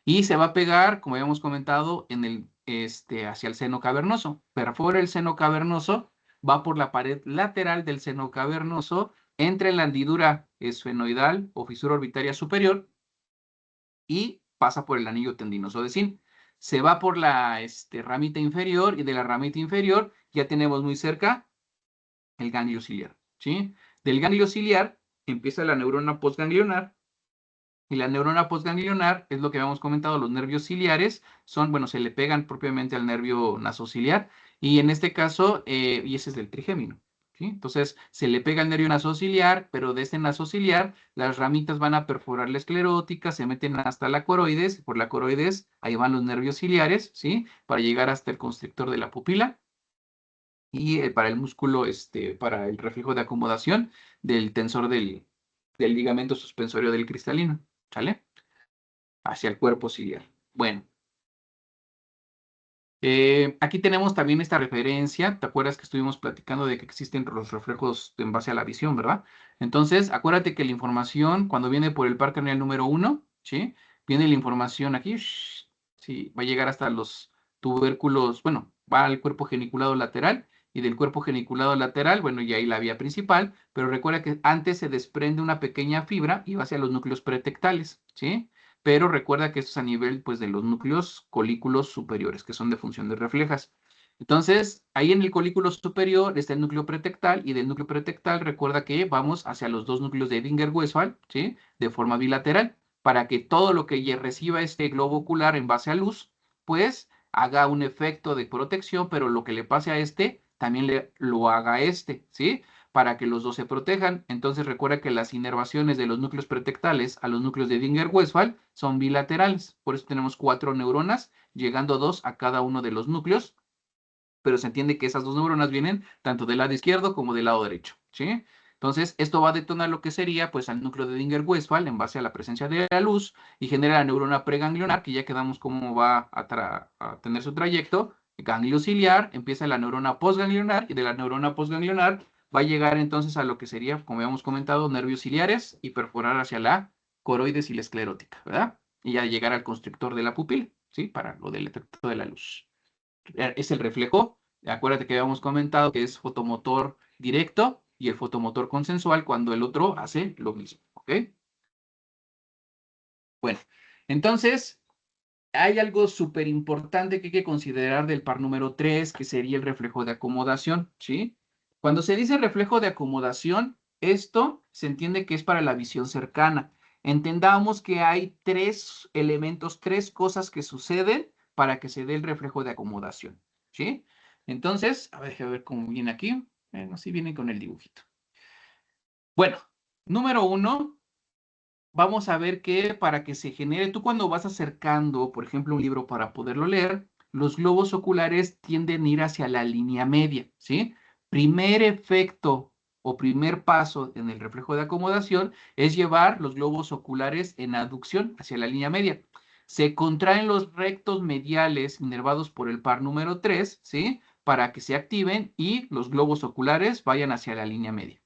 y se va a pegar, como habíamos comentado, hacia el seno cavernoso. Perfora el seno cavernoso, va por la pared lateral del seno cavernoso, entra en la hendidura esfenoidal o fisura orbitaria superior, y pasa por el anillo tendinoso de Zinc. Se va por la ramita inferior y de la ramita inferior ya tenemos muy cerca el ganglio ciliar, ¿sí? Del ganglio ciliar empieza la neurona postganglionar y la neurona postganglionar es lo que habíamos comentado, los nervios ciliares son, bueno, se le pegan propiamente al nervio nasociliar y en este caso, y ese es del trigémino. ¿Sí? Entonces, se le pega el nervio nasociliar, pero de este nasociliar, las ramitas van a perforar la esclerótica, se meten hasta la coroides, y por la coroides, ahí van los nervios ciliares, ¿sí? Para llegar hasta el constrictor de la pupila, y para el músculo, para el reflejo de acomodación del tensor del ligamento suspensorio del cristalino, ¿sale? Hacia el cuerpo ciliar. Bueno. Aquí tenemos también esta referencia. ¿Te acuerdas que estuvimos platicando de que existen los reflejos en base a la visión, verdad? Entonces, acuérdate que la información, cuando viene por el par craneal número 1, ¿sí? Viene la información aquí, sí, va a llegar hasta los tubérculos, bueno, va al cuerpo geniculado lateral y del cuerpo geniculado lateral, bueno, y ahí la vía principal, pero recuerda que antes se desprende una pequeña fibra y va hacia los núcleos pretectales, ¿sí? Pero recuerda que esto es a nivel pues, de los núcleos colículos superiores, que son de función de reflejas. Entonces, ahí en el colículo superior está el núcleo pretectal y del núcleo pretectal recuerda que vamos hacia los dos núcleos de Edinger-Westphal, ¿sí? De forma bilateral, para que todo lo que reciba este globo ocular en base a luz, pues haga un efecto de protección, pero lo que le pase a este, también lo haga a este, ¿sí? para que los dos se protejan. Entonces recuerda que las inervaciones de los núcleos pretectales a los núcleos de Edinger-Westphal son bilaterales. Por eso tenemos 4 neuronas, llegando 2 a cada uno de los núcleos. Pero se entiende que esas 2 neuronas vienen tanto del lado izquierdo como del lado derecho, ¿sí? Entonces, esto va a detonar lo que sería, pues, al núcleo de Edinger-Westphal en base a la presencia de la luz y genera la neurona preganglionar, que ya quedamos cómo va a tener su trayecto. Ganglio ciliar, empieza la neurona postganglionar y de la neurona postganglionar va a llegar entonces a lo que sería, como habíamos comentado, nervios ciliares y perforar hacia la coroides y la esclerótica, ¿verdad? Y ya llegar al constrictor de la pupila, ¿sí? Para lo del efecto de la luz. Es el reflejo. Acuérdate que habíamos comentado que es fotomotor directo y el fotomotor consensual cuando el otro hace lo mismo, ¿ok? Bueno, entonces hay algo súper importante que hay que considerar del par número 3, que sería el reflejo de acomodación, ¿sí? Cuando se dice reflejo de acomodación, esto se entiende que es para la visión cercana. Entendamos que hay 3 elementos, 3 cosas que suceden para que se dé el reflejo de acomodación, ¿sí? Entonces, a ver, déjame ver cómo viene aquí. Bueno, sí viene con el dibujito. Bueno, número 1, vamos a ver que para que se genere, tú cuando vas acercando, por ejemplo, un libro para poderlo leer, los globos oculares tienden a ir hacia la línea media, ¿sí? Primer efecto o primer paso en el reflejo de acomodación es llevar los globos oculares en aducción hacia la línea media. Se contraen los rectos mediales inervados por el par número 3, ¿sí? Para que se activen y los globos oculares vayan hacia la línea media.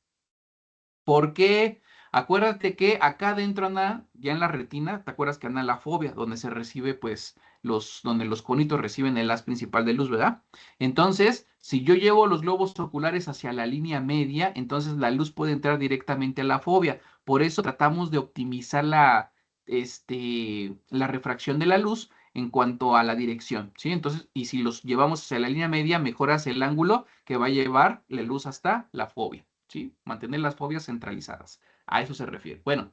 ¿Por qué? Acuérdate que acá adentro anda, ya en la retina, ¿te acuerdas que anda la fobia, donde se recibe, pues, donde los conitos reciben el haz principal de luz, ¿verdad? Entonces, si yo llevo los globos oculares hacia la línea media, entonces la luz puede entrar directamente a la fobia. Por eso tratamos de optimizar la refracción de la luz en cuanto a la dirección, ¿sí? Entonces, y si los llevamos hacia la línea media, mejoras el ángulo que va a llevar la luz hasta la fobia. ¿Sí? Mantener las fobias centralizadas. A eso se refiere. Bueno,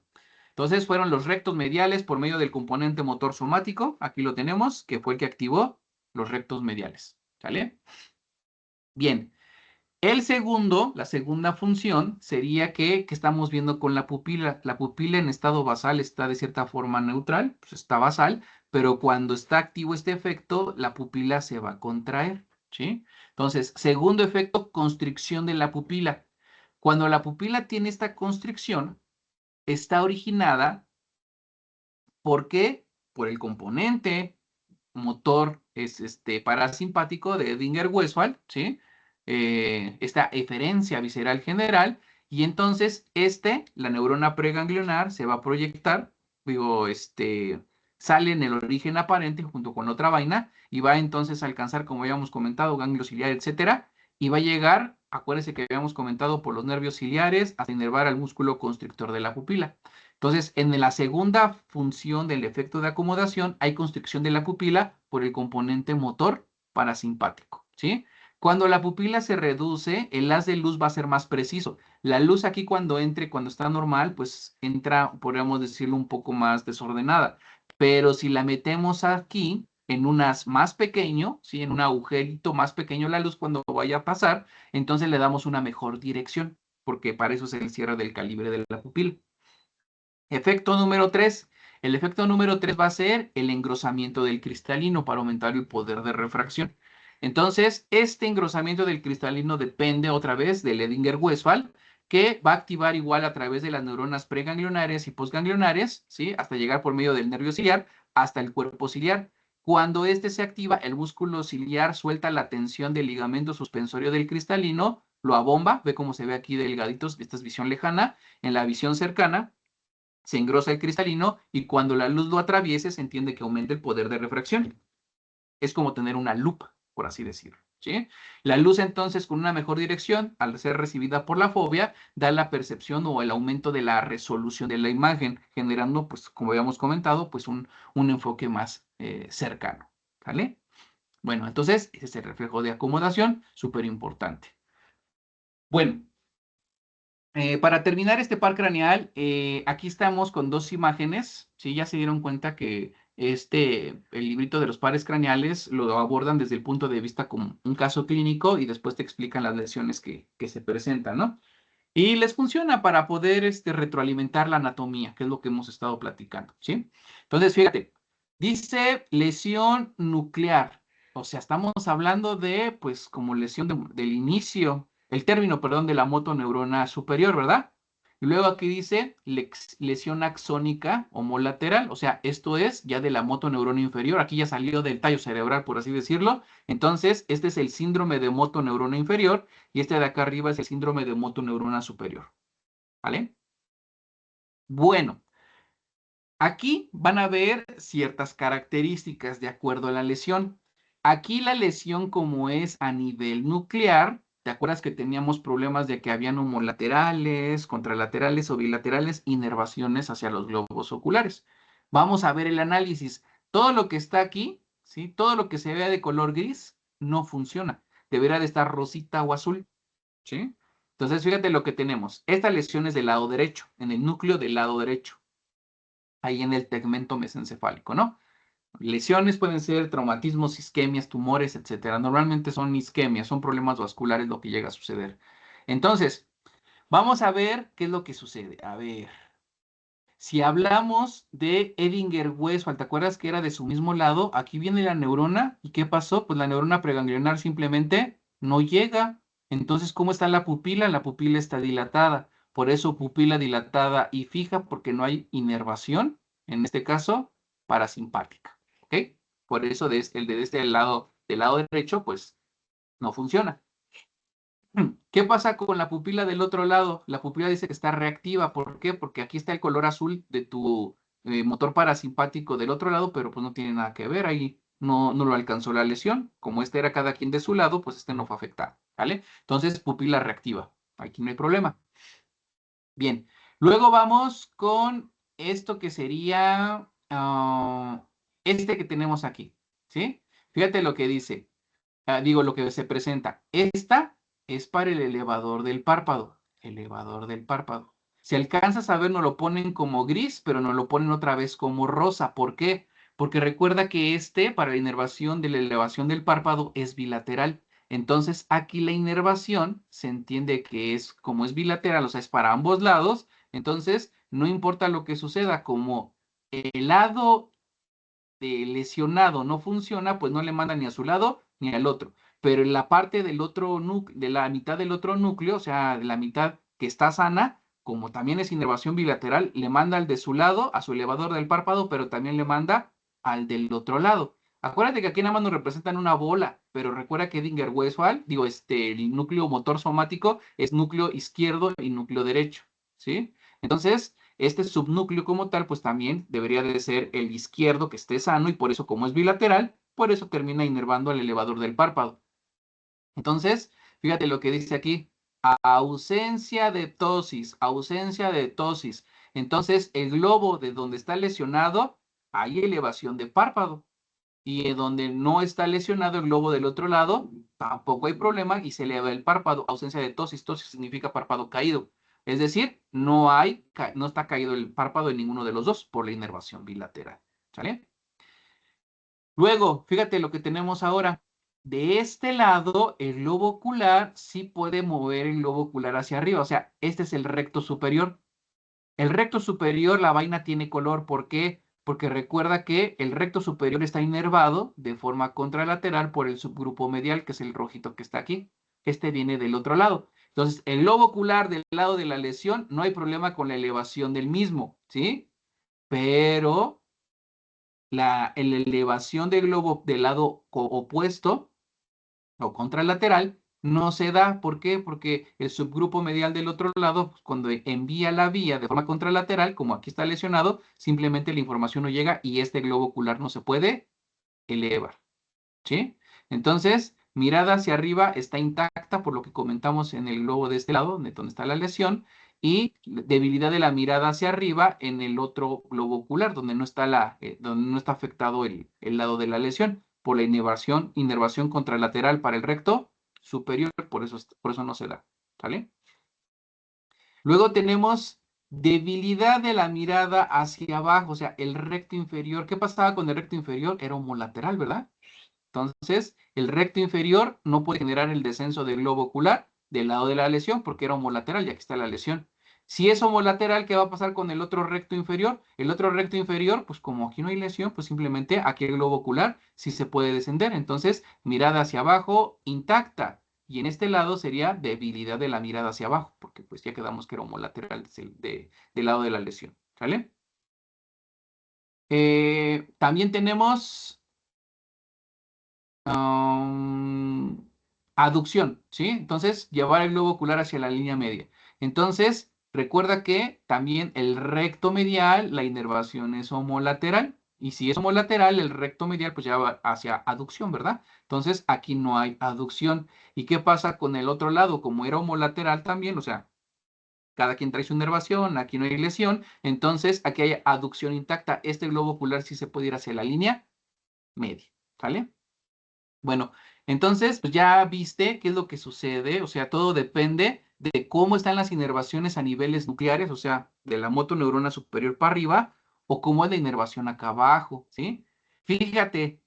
entonces fueron los rectos mediales por medio del componente motor somático. Aquí lo tenemos, que fue el que activó los rectos mediales. ¿Sale? Bien. La segunda función sería que estamos viendo con la pupila. La pupila en estado basal está de cierta forma neutral, pues está basal, pero cuando está activo este efecto, la pupila se va a contraer. ¿Sí? Entonces, segundo efecto, constricción de la pupila. Cuando la pupila tiene esta constricción, está originada, ¿por qué? Por el componente motor parasimpático de Edinger-Westphal, ¿sí? Esta eferencia visceral general, y entonces la neurona preganglionar, se va a proyectar, sale en el origen aparente junto con otra vaina, y va entonces a alcanzar, como habíamos comentado, ganglio ciliar, etcétera, y va a llegar, acuérdense que habíamos comentado, por los nervios ciliares, hasta inervar al músculo constrictor de la pupila. Entonces, en la segunda función del efecto de acomodación hay constricción de la pupila por el componente motor parasimpático, ¿sí? Cuando la pupila se reduce, el haz de luz va a ser más preciso. La luz aquí cuando entre, cuando está normal, pues entra, podríamos decirlo, un poco más desordenada. Pero si la metemos aquí, en un haz más pequeño, ¿sí? En un agujerito más pequeño la luz cuando vaya a pasar, entonces le damos una mejor dirección, porque para eso es el cierre del calibre de la pupila. Efecto número 3. El efecto número 3 va a ser el engrosamiento del cristalino para aumentar el poder de refracción. Entonces, este engrosamiento del cristalino depende otra vez del Edinger-Westphal, que va a activar igual a través de las neuronas preganglionares y postganglionares, ¿sí? Hasta llegar por medio del nervio ciliar hasta el cuerpo ciliar. Cuando este se activa, el músculo ciliar suelta la tensión del ligamento suspensorio del cristalino, lo abomba, ve cómo se ve aquí delgaditos, esta es visión lejana, en la visión cercana se engrosa el cristalino y cuando la luz lo atraviese se entiende que aumenta el poder de refracción. Es como tener una lupa, por así decirlo, ¿sí? La luz entonces con una mejor dirección, al ser recibida por la fobia, da la percepción o el aumento de la resolución de la imagen, generando, pues como habíamos comentado, pues un enfoque más cercano, ¿vale? Bueno, entonces ese es el reflejo de acomodación, súper importante. Bueno, para terminar este par craneal, aquí estamos con 2 imágenes. ¿Sí? Ya se dieron cuenta que el librito de los pares craneales lo abordan desde el punto de vista como un caso clínico y después te explican las lesiones que se presentan, ¿no? Y les funciona para poder retroalimentar la anatomía, que es lo que hemos estado platicando, ¿sí? Entonces, fíjate, dice lesión nuclear. O sea, estamos hablando de, pues, como lesión del inicio, el término, perdón, de la motoneurona superior, ¿verdad? Y luego aquí dice lesión axónica homolateral, o sea, esto es ya de la motoneurona inferior, aquí ya salió del tallo cerebral, por así decirlo. Entonces, este es el síndrome de motoneurona inferior y este de acá arriba es el síndrome de motoneurona superior, ¿vale? Bueno, aquí van a ver ciertas características de acuerdo a la lesión. Aquí la lesión como es a nivel nuclear, ¿te acuerdas que teníamos problemas de que habían homolaterales, contralaterales o bilaterales, inervaciones hacia los globos oculares? Vamos a ver el análisis. Todo lo que está aquí, ¿sí? Todo lo que se vea de color gris no funciona. Deberá de estar rosita o azul, ¿sí? Entonces, fíjate lo que tenemos. Esta lesión es del lado derecho, en el núcleo del lado derecho, ahí en el tegmento mesencefálico, ¿no? Lesiones pueden ser traumatismos, isquemias, tumores, etcétera. Normalmente son isquemias, son problemas vasculares lo que llega a suceder. Entonces, vamos a ver qué es lo que sucede. A ver, si hablamos de Edinger-Westphal, ¿te acuerdas que era de su mismo lado? Aquí viene la neurona. ¿Y qué pasó? Pues la neurona preganglionar simplemente no llega. Entonces, ¿cómo está la pupila? La pupila está dilatada. Por eso pupila dilatada y fija, porque no hay inervación, en este caso, parasimpática. ¿Ok? Por eso el de este lado, del lado derecho, pues no funciona. ¿Qué pasa con la pupila del otro lado? La pupila dice que está reactiva. ¿Por qué? Porque aquí está el color azul de tu motor parasimpático del otro lado, pero pues no tiene nada que ver. Ahí no lo alcanzó la lesión. Como este era cada quien de su lado, pues este no fue afectado. ¿Vale? Entonces, pupila reactiva. Aquí no hay problema. Bien. Luego vamos con esto que sería este que tenemos aquí. ¿Sí? Fíjate lo que dice. Digo, lo que se presenta. Esta es para el elevador del párpado. Elevador del párpado. Si alcanzas a ver, nos lo ponen como gris, pero nos lo ponen otra vez como rosa. ¿Por qué? Porque recuerda que para la inervación de la elevación del párpado, es bilateral. Entonces, aquí la inervación se entiende que es como es bilateral, o sea, es para ambos lados. Entonces, no importa lo que suceda, como el lado lesionado no funciona, pues no le manda ni a su lado ni al otro. Pero en la parte del otro de la mitad del otro núcleo, o sea, de la mitad que está sana, como también es inervación bilateral, le manda al de su lado, a su elevador del párpado, pero también le manda al del otro lado. Acuérdate que aquí nada más nos representan una bola, pero recuerda que Edinger-Westphal, digo, el núcleo motor somático es núcleo izquierdo y núcleo derecho, ¿sí? Entonces, este subnúcleo como tal, pues también debería de ser el izquierdo que esté sano y por eso como es bilateral, por eso termina inervando al elevador del párpado. Entonces, fíjate lo que dice aquí, ausencia de ptosis, ausencia de ptosis. Entonces, el globo de donde está lesionado, hay elevación de párpado. Y en donde no está lesionado el globo del otro lado, tampoco hay problema y se eleva el párpado. Ausencia de ptosis. Ptosis significa párpado caído. Es decir, no está caído el párpado en ninguno de los dos por la inervación bilateral. ¿Sale? Luego, fíjate lo que tenemos ahora. De este lado, el globo ocular sí puede mover el globo ocular hacia arriba. O sea, este es el recto superior. El recto superior, la vaina tiene color. ¿Por qué? Porque recuerda que el recto superior está inervado de forma contralateral por el subgrupo medial, que es el rojito que está aquí. Este viene del otro lado. Entonces, el globo ocular del lado de la lesión, no hay problema con la elevación del mismo, ¿sí? Pero la elevación del globo del lado opuesto o contralateral no se da. ¿Por qué? Porque el subgrupo medial del otro lado, pues, cuando envía la vía de forma contralateral, como aquí está lesionado, simplemente la información no llega y este globo ocular no se puede elevar. ¿Sí? Entonces, mirada hacia arriba está intacta por lo que comentamos en el globo de este lado, donde está la lesión, y debilidad de la mirada hacia arriba en el otro globo ocular, donde no está afectado el lado de la lesión, por la inervación contralateral para el recto superior, por eso no se da. ¿Sale? Luego tenemos debilidad de la mirada hacia abajo, o sea, el recto inferior. ¿Qué pasaba con el recto inferior? Era homolateral, ¿verdad? Entonces, el recto inferior no puede generar el descenso del globo ocular, del lado de la lesión, porque era homolateral, ya que está la lesión. Si es homolateral, ¿qué va a pasar con el otro recto inferior? El otro recto inferior, pues como aquí no hay lesión, pues simplemente aquí el globo ocular sí se puede descender. Entonces, mirada hacia abajo intacta. Y en este lado sería debilidad de la mirada hacia abajo, porque pues ya quedamos que era homolateral del lado de la lesión. ¿Sale? También tenemos aducción, ¿sí? Entonces, llevar el globo ocular hacia la línea media. Entonces, recuerda que también el recto medial, la inervación es homolateral. Y si es homolateral, el recto medial pues ya va hacia aducción, ¿verdad? Entonces, aquí no hay aducción. ¿Y qué pasa con el otro lado? Como era homolateral también, o sea, cada quien trae su inervación, aquí no hay lesión, entonces aquí hay aducción intacta. Este globo ocular sí se puede ir hacia la línea media, ¿sale? Bueno, entonces, pues ya viste qué es lo que sucede, o sea, todo depende de cómo están las inervaciones a niveles nucleares, o sea, de la motoneurona superior para arriba, o cómo es la inervación acá abajo, ¿sí? Fíjate,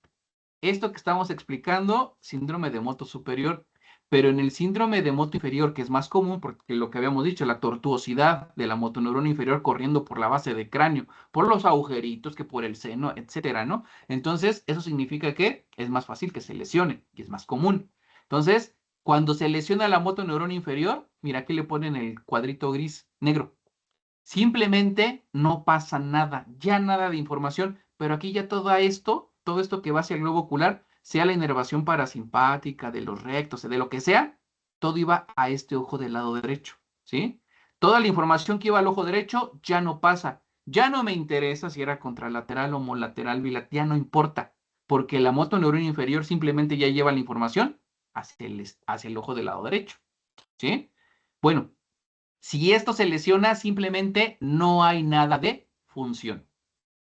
esto que estamos explicando, síndrome de moto superior, pero en el síndrome de moto inferior, que es más común, porque lo que habíamos dicho, la tortuosidad de la motoneurona inferior corriendo por la base de cráneo, por los agujeritos, que por el seno, etcétera, ¿no? Entonces, eso significa que es más fácil que se lesione, y es más común. Entonces, cuando se lesiona la motoneurona inferior, mira, aquí le ponen el cuadrito gris negro. Simplemente no pasa nada, ya nada de información, pero aquí ya todo esto que va hacia el globo ocular, sea la inervación parasimpática, de los rectos, de lo que sea, todo iba a este ojo del lado derecho, ¿sí? Toda la información que iba al ojo derecho ya no pasa. Ya no me interesa si era contralateral, homolateral, bilateral, ya no importa, porque la motoneurona inferior simplemente ya lleva la información hacia el ojo del lado derecho, ¿sí? Bueno, si esto se lesiona, simplemente no hay nada de función.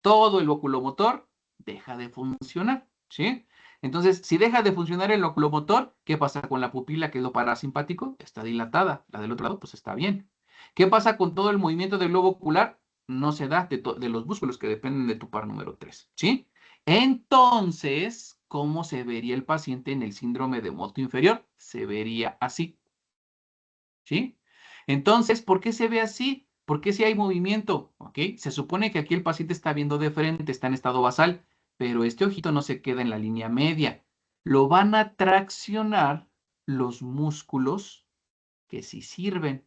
Todo el oculomotor deja de funcionar, ¿sí? Entonces, si deja de funcionar el oculomotor, ¿qué pasa con la pupila, que es lo parasimpático? Está dilatada. La del otro lado, pues está bien. ¿Qué pasa con todo el movimiento del globo ocular? No se da de los músculos que dependen de tu par número 3, ¿sí? Entonces, ¿cómo se vería el paciente en el síndrome de moto inferior? Se vería así, ¿sí? Entonces, ¿por qué se ve así? ¿Por qué si hay movimiento? ¿Ok? Se supone que aquí el paciente está viendo de frente, está en estado basal, pero este ojito no se queda en la línea media. Lo van a traccionar los músculos que sí sirven,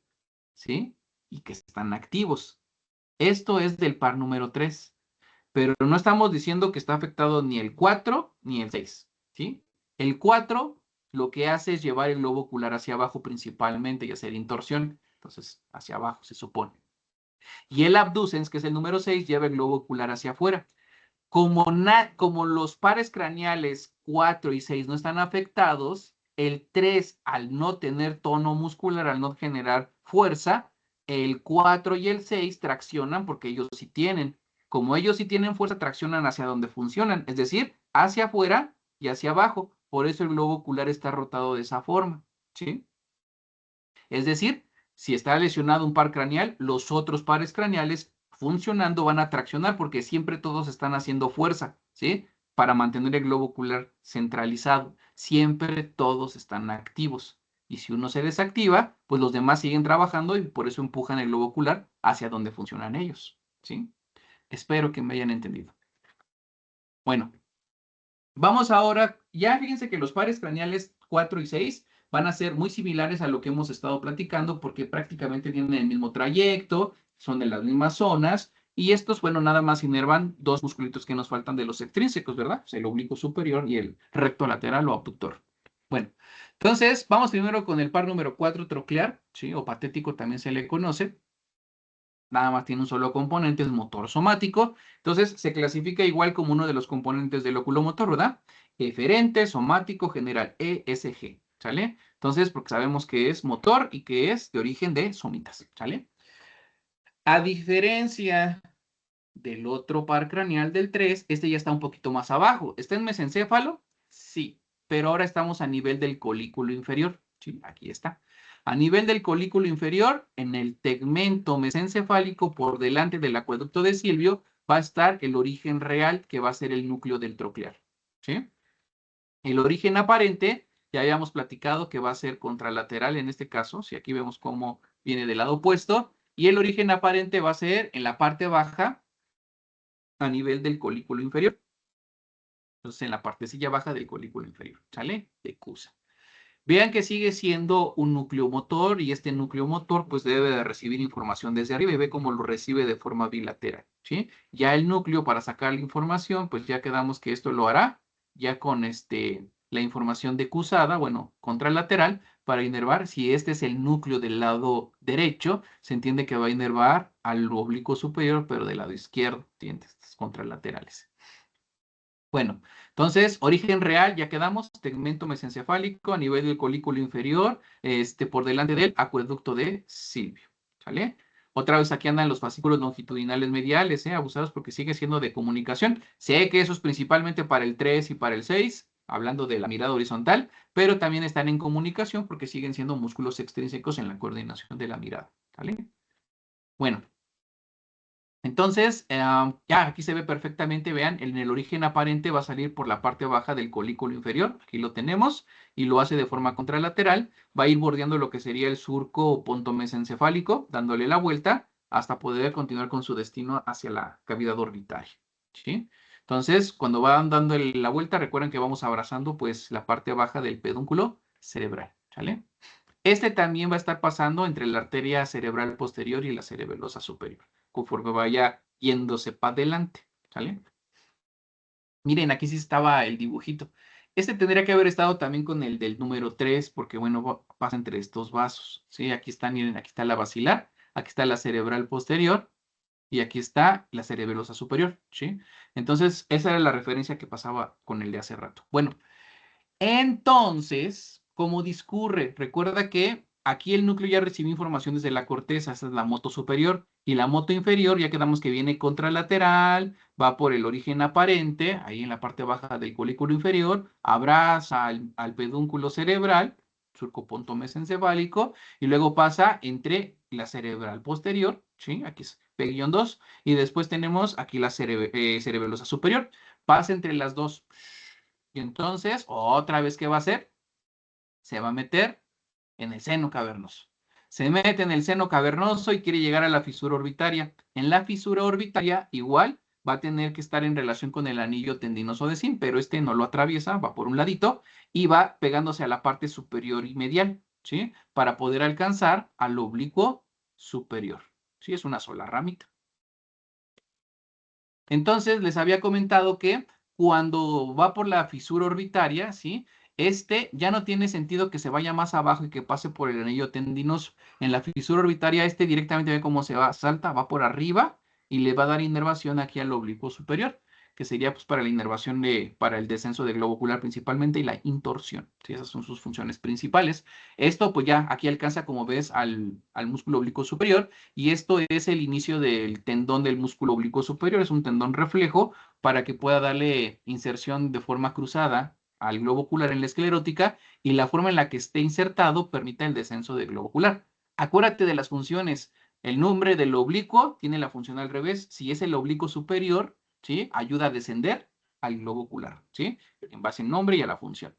¿sí? Y que están activos. Esto es del par número 3, pero no estamos diciendo que está afectado ni el 4 ni el 6, ¿sí? El 4 lo que hace es llevar el globo ocular hacia abajo principalmente y hacer intorsión, entonces hacia abajo se supone. Y el abducens, que es el número 6, lleva el globo ocular hacia afuera. Como los pares craneales 4 y 6 no están afectados, el 3, al no tener tono muscular, al no generar fuerza, el 4 y el 6 traccionan porque ellos sí tienen. Como ellos sí tienen fuerza, traccionan hacia donde funcionan, es decir, hacia afuera y hacia abajo. Por eso el globo ocular está rotado de esa forma, ¿sí? Es decir, si está lesionado un par craneal, los otros pares craneales funcionando van a traccionar porque siempre todos están haciendo fuerza, ¿sí? Para mantener el globo ocular centralizado. Siempre todos están activos. Y si uno se desactiva, pues los demás siguen trabajando y por eso empujan el globo ocular hacia donde funcionan ellos, ¿sí? Espero que me hayan entendido. Bueno, vamos ahora, ya fíjense que los pares craneales 4 y 6 van a ser muy similares a lo que hemos estado platicando porque prácticamente tienen el mismo trayecto, son de las mismas zonas y estos, bueno, nada más inervan dos musculitos que nos faltan de los extrínsecos, ¿verdad? Pues el oblicuo superior y el recto lateral o abductor. Bueno, entonces vamos primero con el par número 4 troclear, ¿sí? O patético también se le conoce. Nada más tiene un solo componente, es motor somático. Entonces, se clasifica igual como uno de los componentes del oculomotor, ¿verdad? Eferente, somático, general, ESG, ¿sale? Entonces, porque sabemos que es motor y que es de origen de somitas, ¿sale? A diferencia del otro par craneal del 3, este ya está un poquito más abajo. ¿Está en mesencéfalo? Sí, pero ahora estamos a nivel del colículo inferior. Sí, aquí está. A nivel del colículo inferior, en el tegmento mesencefálico, por delante del acueducto de Silvio, va a estar el origen real, que va a ser el núcleo del troclear. ¿Sí? El origen aparente Ya habíamos platicado que va a ser contralateral en este caso, si aquí vemos cómo viene del lado opuesto, y el origen aparente va a ser en la parte baja a nivel del colículo inferior. Entonces, en la partecilla baja del colículo inferior, ¿sale? De CUSA. Vean que sigue siendo un núcleo motor y este núcleo motor pues debe de recibir información desde arriba y ve cómo lo recibe de forma bilateral, ¿sí? Ya el núcleo para sacar la información pues ya quedamos que esto lo hará ya con la información decusada, bueno, contralateral para inervar. Si este es el núcleo del lado derecho, se entiende que va a inervar al oblicuo superior, pero del lado izquierdo, ¿entiendes? Estas contralaterales. Bueno, entonces, origen real, ya quedamos, tegmento mesencefálico a nivel del colículo inferior, por delante del acueducto de Silvio, ¿sale? Otra vez aquí andan los fascículos longitudinales mediales, abusados porque sigue siendo de comunicación. Sé que eso es principalmente para el 3 y para el 6, hablando de la mirada horizontal, pero también están en comunicación porque siguen siendo músculos extrínsecos en la coordinación de la mirada, ¿sale? Bueno. Entonces, ya aquí se ve perfectamente, vean, en el origen aparente va a salir por la parte baja del colículo inferior, aquí lo tenemos, y lo hace de forma contralateral, va a ir bordeando lo que sería el surco pontomesencefálico, dándole la vuelta hasta poder continuar con su destino hacia la cavidad orbitaria, ¿sí? Entonces, cuando van dando la vuelta, recuerden que vamos abrazando pues la parte baja del pedúnculo cerebral, ¿sale? Este también va a estar pasando entre la arteria cerebral posterior y la cerebelosa superior, conforme vaya yéndose para adelante, ¿sale? Miren, aquí sí estaba el dibujito. Este tendría que haber estado también con el del número 3, porque bueno, pasa entre estos vasos, ¿sí? Aquí está, miren, aquí está la basilar, aquí está la cerebral posterior y aquí está la cerebelosa superior, ¿sí? Entonces, esa era la referencia que pasaba con el de hace rato. Bueno, entonces, ¿cómo discurre? Recuerda que aquí el núcleo ya recibe información desde la corteza, esa es la moto superior, y la moto inferior ya quedamos que viene contralateral, va por el origen aparente, ahí en la parte baja del colículo inferior, abraza al pedúnculo cerebral, surco pontomesencefálico, y luego pasa entre la cerebral posterior, ¿sí? Aquí es P-2, y después tenemos aquí la cerebelosa superior, pasa entre las dos. Y entonces, otra vez, ¿qué va a hacer? Se va a meter en el seno cavernoso. Se mete en el seno cavernoso y quiere llegar a la fisura orbitaria. En la fisura orbitaria, igual, va a tener que estar en relación con el anillo tendinoso de Sim, pero este no lo atraviesa, va por un ladito y va pegándose a la parte superior y medial, ¿sí? Para poder alcanzar al oblicuo superior. ¿Sí? Es una sola ramita. Entonces, les había comentado que cuando va por la fisura orbitaria, ¿sí? Ya no tiene sentido que se vaya más abajo y que pase por el anillo tendinoso. En la fisura orbitaria, directamente ve cómo se va, salta, va por arriba y le va a dar inervación aquí al oblicuo superior, que sería pues para la inervación para el descenso del globo ocular principalmente y la intorsión. ¿Sí? Esas son sus funciones principales. Esto pues ya aquí alcanza, como ves, al músculo oblicuo superior y esto es el inicio del tendón del músculo oblicuo superior, es un tendón reflejo para que pueda darle inserción de forma cruzada al globo ocular en la esclerótica y la forma en la que esté insertado permita el descenso del globo ocular. Acuérdate de las funciones. El nombre del oblicuo tiene la función al revés. Si es el oblicuo superior, ¿sí? Ayuda a descender al globo ocular, ¿sí? En base al nombre y a la función.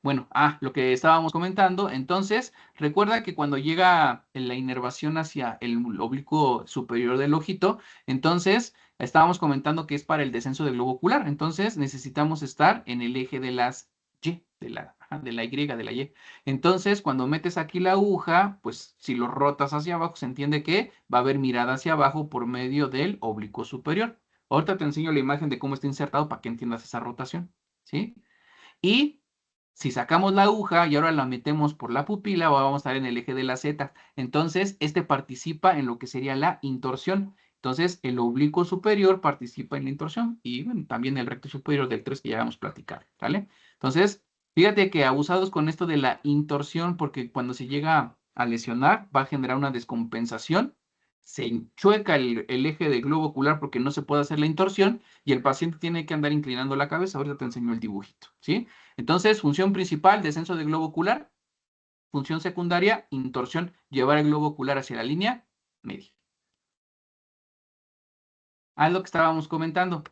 Bueno, lo que estábamos comentando, entonces, recuerda que cuando llega la inervación hacia el oblicuo superior del ojito, entonces, estábamos comentando que es para el descenso del globo ocular, entonces necesitamos estar en el eje de las Y, de la Y, de la Y. Entonces, cuando metes aquí la aguja, pues si lo rotas hacia abajo, se entiende que va a haber mirada hacia abajo por medio del oblicuo superior. Ahorita te enseño la imagen de cómo está insertado para que entiendas esa rotación, ¿sí? Y si sacamos la aguja y ahora la metemos por la pupila, vamos a estar en el eje de la Z. Entonces, participa en lo que sería la intorsión. Entonces, el oblicuo superior participa en la intorsión y bueno, también el recto superior del 3 que ya vamos a platicar, ¿vale? Entonces, fíjate que abusados con esto de la intorsión, porque cuando se llega a lesionar va a generar una descompensación, se enchueca el eje del globo ocular porque no se puede hacer la intorsión y el paciente tiene que andar inclinando la cabeza. Ahorita te enseño el dibujito, ¿sí? Entonces, función principal, descenso del globo ocular. Función secundaria, intorsión, llevar el globo ocular hacia la línea media. Lo que estábamos comentando.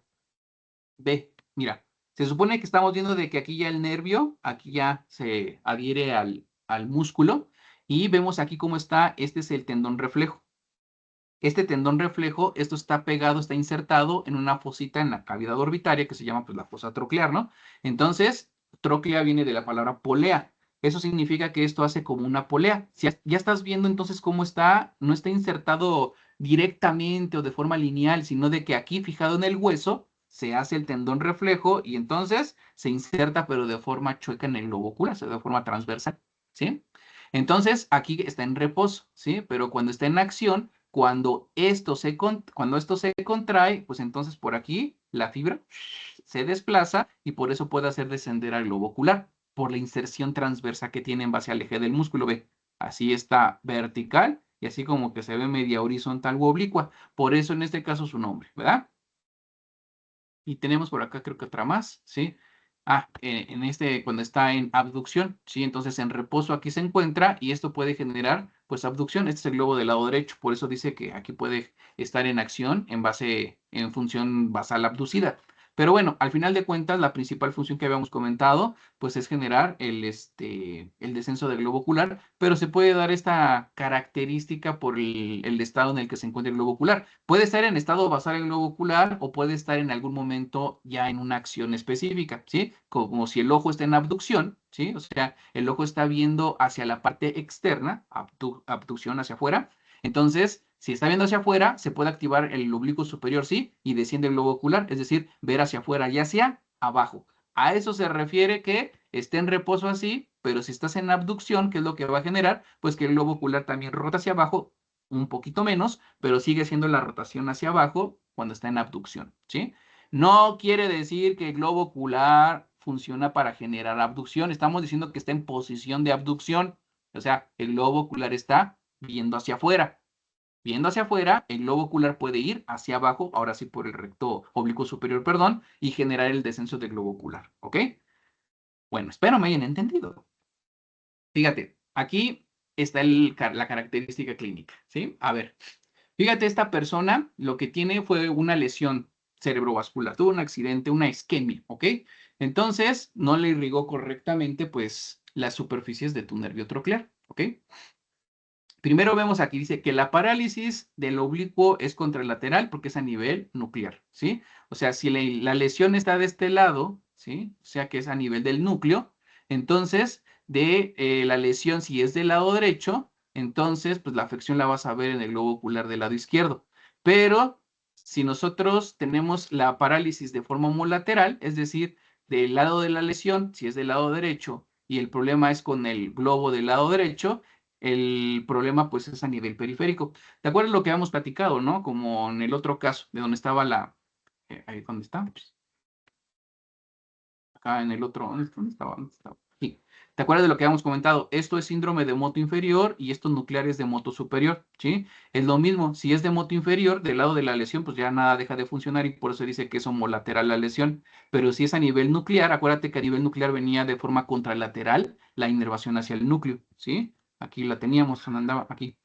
Ve, mira, Se supone que estamos viendo de que aquí ya el nervio, aquí ya se adhiere al músculo y vemos aquí cómo está, este es el tendón reflejo. Este tendón reflejo, esto está pegado, está insertado en una fosita en la cavidad orbitaria que se llama pues la fosa troclear, ¿no? Entonces, tróclea viene de la palabra polea. Eso significa que esto hace como una polea. Si ya estás viendo entonces cómo está, no está insertado directamente o de forma lineal, sino de que aquí fijado en el hueso se hace el tendón reflejo y entonces se inserta pero de forma chueca en el globo ocular, o sea, de forma transversal, ¿sí? Entonces, aquí está en reposo, ¿sí? Pero cuando está en acción, cuando esto se contrae, pues entonces por aquí la fibra se desplaza y por eso puede hacer descender al globo ocular, por la inserción transversa que tiene en base al eje del músculo. Ve, así está vertical y así como que se ve media horizontal u oblicua. Por eso en este caso su nombre, ¿verdad? Y tenemos por acá creo que otra más, ¿sí? En este, cuando está en abducción, ¿sí? Entonces en reposo aquí se encuentra y esto puede generar, pues, abducción. Este es el globo del lado derecho, por eso dice que aquí puede estar en acción en función basal abducida. Pero bueno, al final de cuentas, la principal función que habíamos comentado, pues es generar el descenso del globo ocular, pero se puede dar esta característica por el estado en el que se encuentra el globo ocular. Puede estar en estado basal el globo ocular o puede estar en algún momento ya en una acción específica, ¿sí? Como si el ojo está en abducción, ¿sí? O sea, el ojo está viendo hacia la parte externa, abducción hacia afuera. Entonces, si está viendo hacia afuera, se puede activar el oblicuo superior, sí, y desciende el globo ocular, es decir, ver hacia afuera y hacia abajo. A eso se refiere que esté en reposo así, pero si estás en abducción, ¿qué es lo que va a generar? Pues que el globo ocular también rota hacia abajo un poquito menos, pero sigue siendo la rotación hacia abajo cuando está en abducción, ¿sí? No quiere decir que el globo ocular funciona para generar abducción. Estamos diciendo que está en posición de abducción. O sea, el globo ocular está viendo hacia afuera. Viendo hacia afuera, el globo ocular puede ir hacia abajo, ahora sí por el recto oblicuo superior, perdón, y generar el descenso del globo ocular, ¿ok? Bueno, espero me hayan entendido. Fíjate, aquí está la característica clínica, ¿sí? A ver, fíjate, esta persona lo que tiene fue una lesión cerebrovascular, tuvo un accidente, una isquemia, ¿ok? Entonces, no le irrigó correctamente, pues, las superficies de tu nervio troclear, ¿ok? Primero vemos aquí, dice que la parálisis del oblicuo es contralateral porque es a nivel nuclear, ¿sí? O sea, si la lesión está de este lado, ¿sí? O sea, que es a nivel del núcleo, entonces, la lesión, si es del lado derecho, entonces, pues la afección la vas a ver en el globo ocular del lado izquierdo. Pero, si nosotros tenemos la parálisis de forma homolateral, es decir, del lado de la lesión, si es del lado derecho, y el problema es con el globo del lado derecho, el problema pues es a nivel periférico. ¿Te acuerdas lo que habíamos platicado, no? Como en el otro caso, de donde estaba ahí donde está, pues, acá en el otro, ¿dónde estaba? ¿Dónde estaba? Aquí. ¿Te acuerdas de lo que habíamos comentado? Esto es síndrome de moto inferior y estos nucleares de moto superior, ¿sí? Es lo mismo, si es de moto inferior, del lado de la lesión, pues ya nada deja de funcionar y por eso dice que es homolateral la lesión. Pero si es a nivel nuclear, acuérdate que a nivel nuclear venía de forma contralateral la inervación hacia el núcleo, ¿sí? Aquí la teníamos, andaba aquí.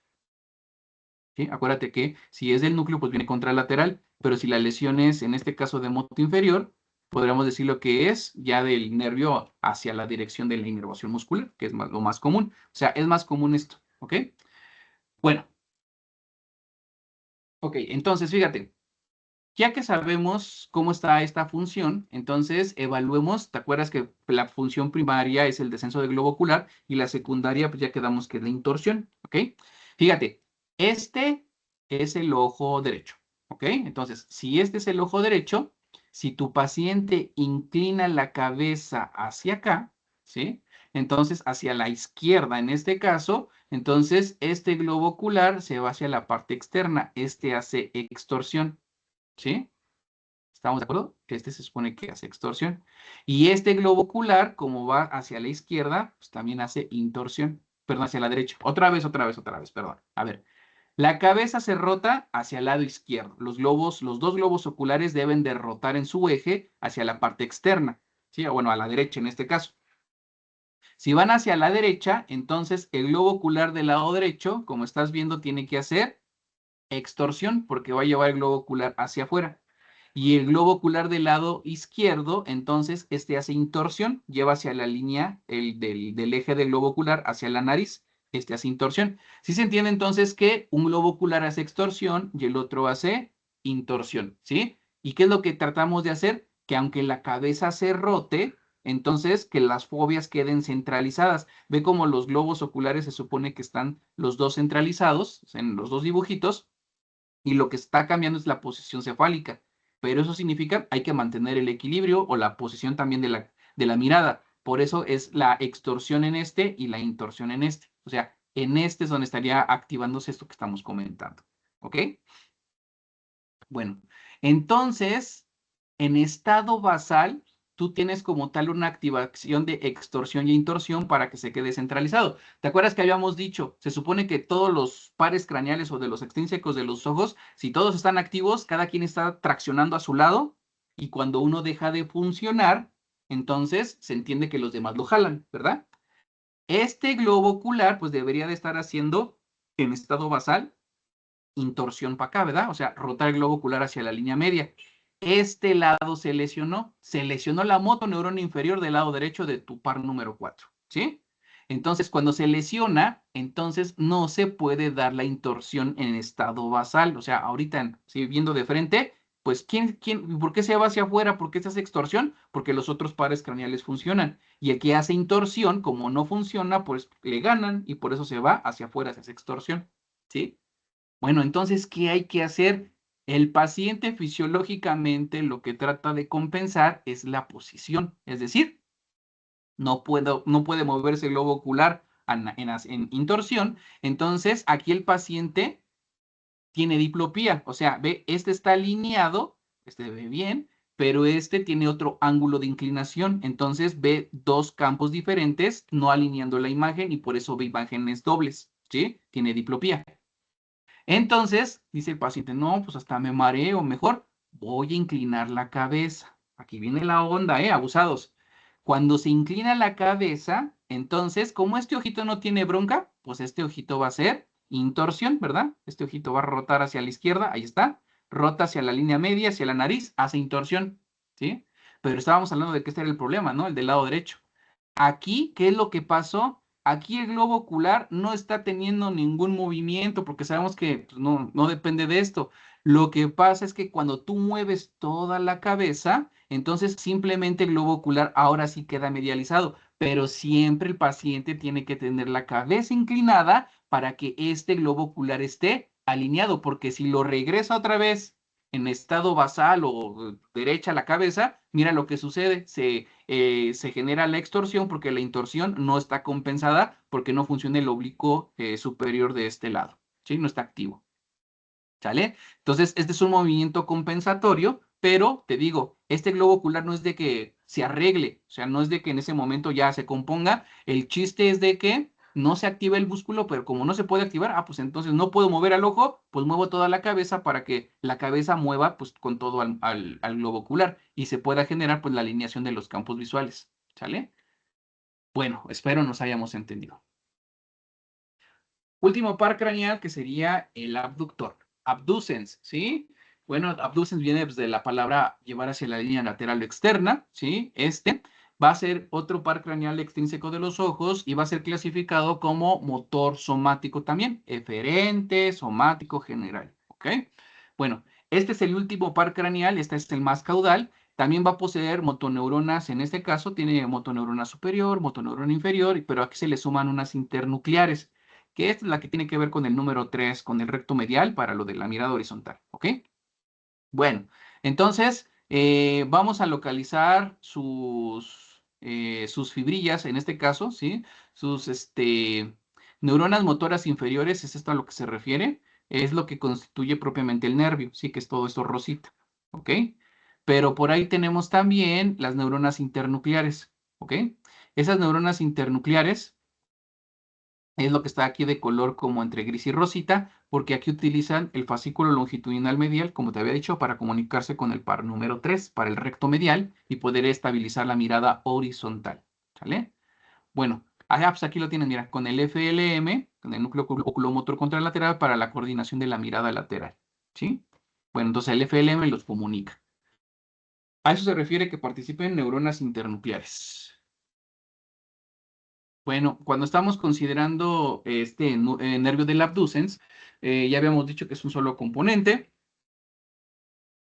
¿Sí? Acuérdate que si es del núcleo, pues viene contralateral, pero si la lesión es, en este caso, de moto inferior, podríamos decir lo que es ya del nervio hacia la dirección de la inervación muscular, que es lo más común. O sea, es más común esto, ¿ok? Bueno, ok, entonces fíjate, ya que sabemos cómo está esta función, entonces evaluemos, ¿te acuerdas que la función primaria es el descenso del globo ocular y la secundaria, pues ya quedamos que es la intorsión, ¿ok? Fíjate, este es el ojo derecho, ¿ok? Entonces, si este es el ojo derecho, si tu paciente inclina la cabeza hacia acá, ¿sí? Entonces, hacia la izquierda en este caso, entonces este globo ocular se va hacia la parte externa, este hace extorsión, ¿sí? ¿Estamos de acuerdo? Este se supone que hace extorsión. Y este globo ocular, como va hacia la izquierda, pues también hace intorsión. Perdón, hacia la derecha. Otra vez, perdón. A ver. La cabeza se rota hacia el lado izquierdo. Los dos globos oculares deben de rotar en su eje hacia la parte externa. ¿Sí? O bueno, a la derecha en este caso. Si van hacia la derecha, entonces el globo ocular del lado derecho, como estás viendo, tiene que hacer extorsión porque va a llevar el globo ocular hacia afuera. Y el globo ocular del lado izquierdo, entonces, este hace intorsión, lleva hacia la línea del eje del globo ocular hacia la nariz, este hace intorsión. ¿Sí se entiende entonces que un globo ocular hace extorsión y el otro hace intorsión? ¿Sí? ¿Y qué es lo que tratamos de hacer? Que aunque la cabeza se rote, entonces que las fobias queden centralizadas. Ve como los globos oculares se supone que están los dos centralizados en los dos dibujitos y lo que está cambiando es la posición cefálica. Pero eso significa hay que mantener el equilibrio o la posición también de la mirada. Por eso es la extorsión en este y la intorsión en este. O sea, en este es donde estaría activándose esto que estamos comentando. ¿Ok? Bueno, entonces, en estado basal, tú tienes como tal una activación de extorsión y intorsión para que se quede centralizado. ¿Te acuerdas que habíamos dicho? Se supone que todos los pares craneales o de los extrínsecos de los ojos, si todos están activos, cada quien está traccionando a su lado y cuando uno deja de funcionar, entonces se entiende que los demás lo jalan, ¿verdad? Este globo ocular, pues debería de estar haciendo en estado basal intorsión para acá, ¿verdad? O sea, rotar el globo ocular hacia la línea media. Este lado se lesionó la motoneurona inferior del lado derecho de tu par número 4, ¿sí? Entonces, cuando se lesiona, entonces no se puede dar la intorsión en estado basal. O sea, ahorita, ¿sí? Viendo de frente, pues, ¿por qué se va hacia afuera? ¿Por qué se hace extorsión? Porque los otros pares craneales funcionan. Y el que hace intorsión, como no funciona, pues le ganan y por eso se va hacia afuera, se hace extorsión, ¿sí? Bueno, entonces, ¿qué hay que hacer? El paciente fisiológicamente lo que trata de compensar es la posición, es decir, no puede moverse el globo ocular en intorsión, entonces aquí el paciente tiene diplopía, o sea, ve, este está alineado, este ve bien, pero este tiene otro ángulo de inclinación, entonces ve dos campos diferentes, no alineando la imagen y por eso ve imágenes dobles, ¿sí? Tiene diplopía. Entonces, dice el paciente, no, pues hasta me mareo, mejor voy a inclinar la cabeza. Aquí viene la onda, abusados. Cuando se inclina la cabeza, entonces, como este ojito no tiene bronca, pues este ojito va a ser intorsión, ¿verdad? Este ojito va a rotar hacia la izquierda, ahí está, rota hacia la línea media, hacia la nariz, hace intorsión, ¿sí? Pero estábamos hablando de que este era el problema, ¿no? El del lado derecho. Aquí, ¿qué es lo que pasó? Aquí el globo ocular no está teniendo ningún movimiento porque sabemos que pues, no depende de esto. Lo que pasa es que cuando tú mueves toda la cabeza, entonces simplemente el globo ocular ahora sí queda medializado, pero siempre el paciente tiene que tener la cabeza inclinada para que este globo ocular esté alineado, porque si lo regresa otra vez en estado basal o derecha la cabeza, mira lo que sucede, se genera la extorsión porque la intorsión no está compensada porque no funciona el oblicuo superior de este lado, ¿sí? No está activo, ¿sale? Entonces, este es un movimiento compensatorio, pero te digo, este globo ocular no es de que se arregle, o sea, no es de que en ese momento ya se componga, el chiste es de que no se active el músculo, pero como no se puede activar, pues entonces no puedo mover al ojo, pues muevo toda la cabeza para que la cabeza mueva pues con todo al globo ocular y se pueda generar pues la alineación de los campos visuales, ¿sale? Bueno, espero nos hayamos entendido. Último par craneal que sería el abductor. Abducens, ¿sí? Bueno, abducens viene pues, de la palabra llevar hacia la línea lateral externa, ¿sí? Este va a ser otro par craneal extrínseco de los ojos y va a ser clasificado como motor somático también, eferente, somático, general, ¿ok? Bueno, este es el último par craneal, este es el más caudal. También va a poseer motoneuronas, en este caso tiene motoneurona superior, motoneurona inferior, pero aquí se le suman unas internucleares que esta es la que tiene que ver con el número 3, con el recto medial para lo de la mirada horizontal, ¿ok? Bueno, entonces vamos a localizar sus fibrillas, en este caso, ¿sí? Sus neuronas motoras inferiores, es esto a lo que se refiere, es lo que constituye propiamente el nervio, sí, que es todo esto rosita, ¿ok? Pero por ahí tenemos también las neuronas internucleares, ¿ok? Esas neuronas internucleares es lo que está aquí de color como entre gris y rosita, porque aquí utilizan el fascículo longitudinal medial, como te había dicho, para comunicarse con el par número 3, para el recto medial, y poder estabilizar la mirada horizontal. ¿Sale? Bueno, pues aquí lo tienen, mira, con el FLM, con el núcleo oculomotor contralateral para la coordinación de la mirada lateral. ¿Sí? Bueno, entonces el FLM los comunica. A eso se refiere que participen neuronas internucleares. Bueno, cuando estamos considerando este nervio del abducens, ya habíamos dicho que es un solo componente.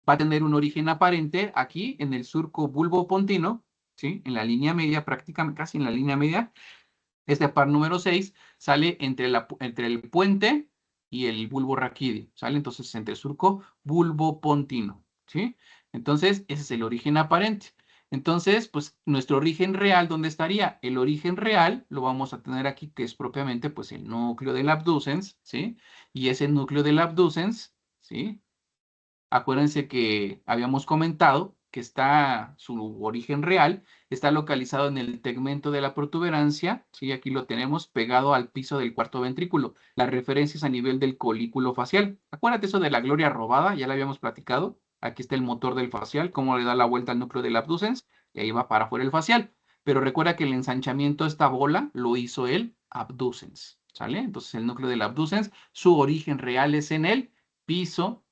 Va a tener un origen aparente aquí en el surco bulbopontino, ¿sí? En la línea media, prácticamente casi en la línea media. Este par número 6 sale entre el puente y el bulbo raquídeo, ¿sale? Entonces, entre el surco bulbopontino, ¿sí? Entonces, ese es el origen aparente. Entonces, pues, nuestro origen real, ¿dónde estaría? El origen real lo vamos a tener aquí, que es propiamente, pues, el núcleo del abducens, ¿sí? Y ese núcleo del abducens, ¿sí? Acuérdense que habíamos comentado que está su origen real, está localizado en el tegmento de la protuberancia, ¿sí? Aquí lo tenemos pegado al piso del cuarto ventrículo. Las referencias a nivel del colículo facial. Acuérdate eso de la gloria robada, ya lo habíamos platicado. Aquí está el motor del facial, cómo le da la vuelta al núcleo del abducens, y ahí va para afuera el facial. Pero recuerda que el ensanchamiento de esta bola lo hizo el abducens, ¿sale? Entonces el núcleo del abducens, su origen real es en el piso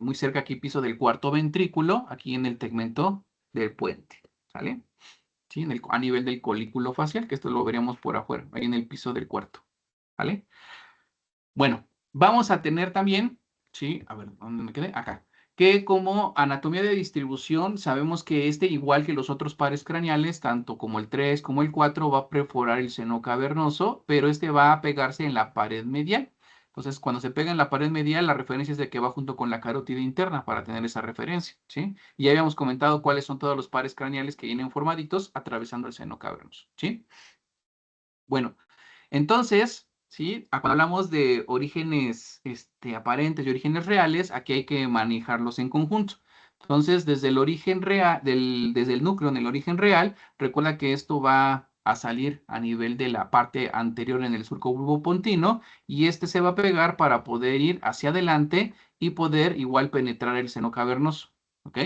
muy cerca aquí piso del cuarto ventrículo, aquí en el tegmento del puente, ¿sale? Sí, a nivel del colículo facial, que esto lo veríamos por afuera, ahí en el piso del cuarto, ¿vale? Bueno, vamos a tener también, sí, a ver, ¿dónde me quedé? Acá. Que como anatomía de distribución, sabemos que este, igual que los otros pares craneales, tanto como el 3 como el 4, va a perforar el seno cavernoso, pero este va a pegarse en la pared medial. Entonces, cuando se pega en la pared medial, la referencia es de que va junto con la carótida interna para tener esa referencia, ¿sí? Y ya habíamos comentado cuáles son todos los pares craneales que vienen formaditos atravesando el seno cavernoso, ¿sí? Bueno, entonces, ¿sí? Cuando hablamos de orígenes aparentes y orígenes reales, aquí hay que manejarlos en conjunto. Entonces, desde el origen real, desde el núcleo en el origen real, recuerda que esto va a salir a nivel de la parte anterior en el surco bulbopontino y este se va a pegar para poder ir hacia adelante y poder igual penetrar el seno cavernoso. ¿Ok?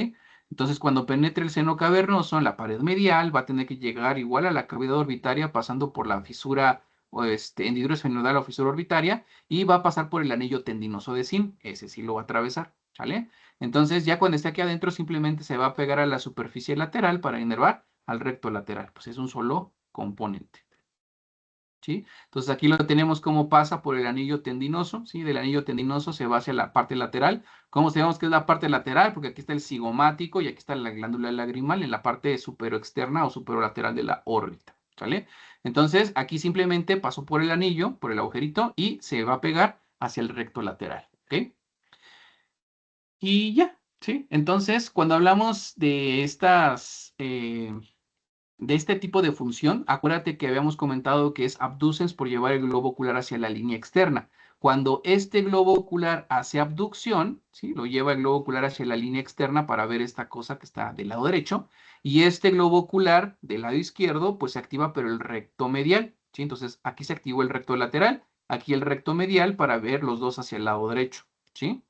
Entonces, cuando penetre el seno cavernoso en la pared medial, va a tener que llegar igual a la cavidad orbitaria pasando por la fisura o hendidura esfenoidal o fisura orbitaria y va a pasar por el anillo tendinoso de Sim. Ese sí lo va a atravesar, ¿sale? Entonces, ya cuando esté aquí adentro, simplemente se va a pegar a la superficie lateral para inervar al recto lateral. Pues es un solo componente. ¿Sí? Entonces aquí lo tenemos cómo pasa por el anillo tendinoso, ¿sí? Del anillo tendinoso se va hacia la parte lateral. ¿Cómo sabemos que es la parte lateral? Porque aquí está el cigomático y aquí está la glándula lagrimal en la parte superoexterna o superolateral de la órbita, ¿sale? Entonces aquí simplemente pasó por el anillo, por el agujerito y se va a pegar hacia el recto lateral, ¿ok? Y ya, ¿sí? Entonces cuando hablamos de estas de este tipo de función, acuérdate que habíamos comentado que es abducens por llevar el globo ocular hacia la línea externa. Cuando este globo ocular hace abducción, ¿sí? Lo lleva el globo ocular hacia la línea externa para ver esta cosa que está del lado derecho, y este globo ocular del lado izquierdo, pues se activa pero el recto medial, ¿sí? Entonces aquí se activó el recto lateral, aquí el recto medial para ver los dos hacia el lado derecho, ¿sí?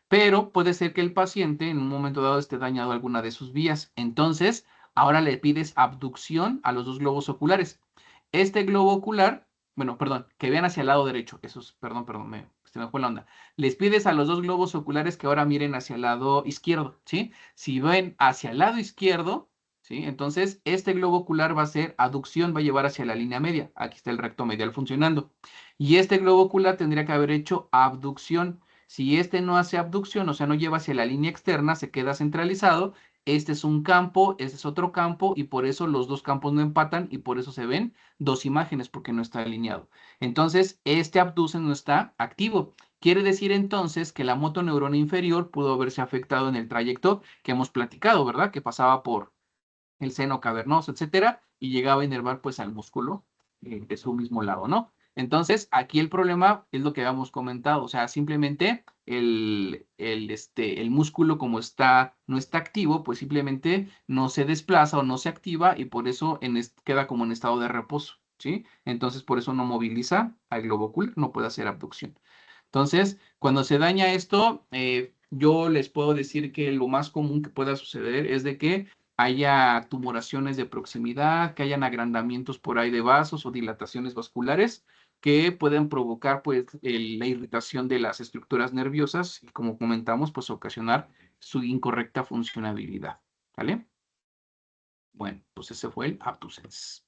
Pero puede ser que el paciente en un momento dado esté dañado alguna de sus vías. Entonces, ahora le pides abducción a los dos globos oculares. Este globo ocular, bueno, perdón, que vean hacia el lado derecho. Eso es, perdón, se me fue la onda. Les pides a los dos globos oculares que ahora miren hacia el lado izquierdo, ¿sí? Si ven hacia el lado izquierdo, ¿sí? Entonces, este globo ocular va a ser aducción, va a llevar hacia la línea media. Aquí está el recto medial funcionando. Y este globo ocular tendría que haber hecho abducción. Si este no hace abducción, o sea, no lleva hacia la línea externa, se queda centralizado. Este es un campo, este es otro campo, y por eso los dos campos no empatan y por eso se ven dos imágenes, porque no está alineado. Entonces, este abducen no está activo. Quiere decir entonces que la motoneurona inferior pudo haberse afectado en el trayecto que hemos platicado, ¿verdad? Que pasaba por el seno cavernoso, etcétera, y llegaba a inervar pues al músculo de su mismo lado, ¿no? Entonces, aquí el problema es lo que habíamos comentado, o sea, simplemente el músculo como está, no está activo, pues simplemente no se desplaza o no se activa y por eso queda como en estado de reposo, ¿sí? Entonces, por eso no moviliza al globo ocular, no puede hacer abducción. Entonces, cuando se daña esto, yo les puedo decir que lo más común que pueda suceder es de que haya tumoraciones de proximidad, que hayan agrandamientos por ahí de vasos o dilataciones vasculares que pueden provocar pues la irritación de las estructuras nerviosas y como comentamos pues ocasionar su incorrecta funcionabilidad. ¿Vale? Bueno, pues ese fue el abducens.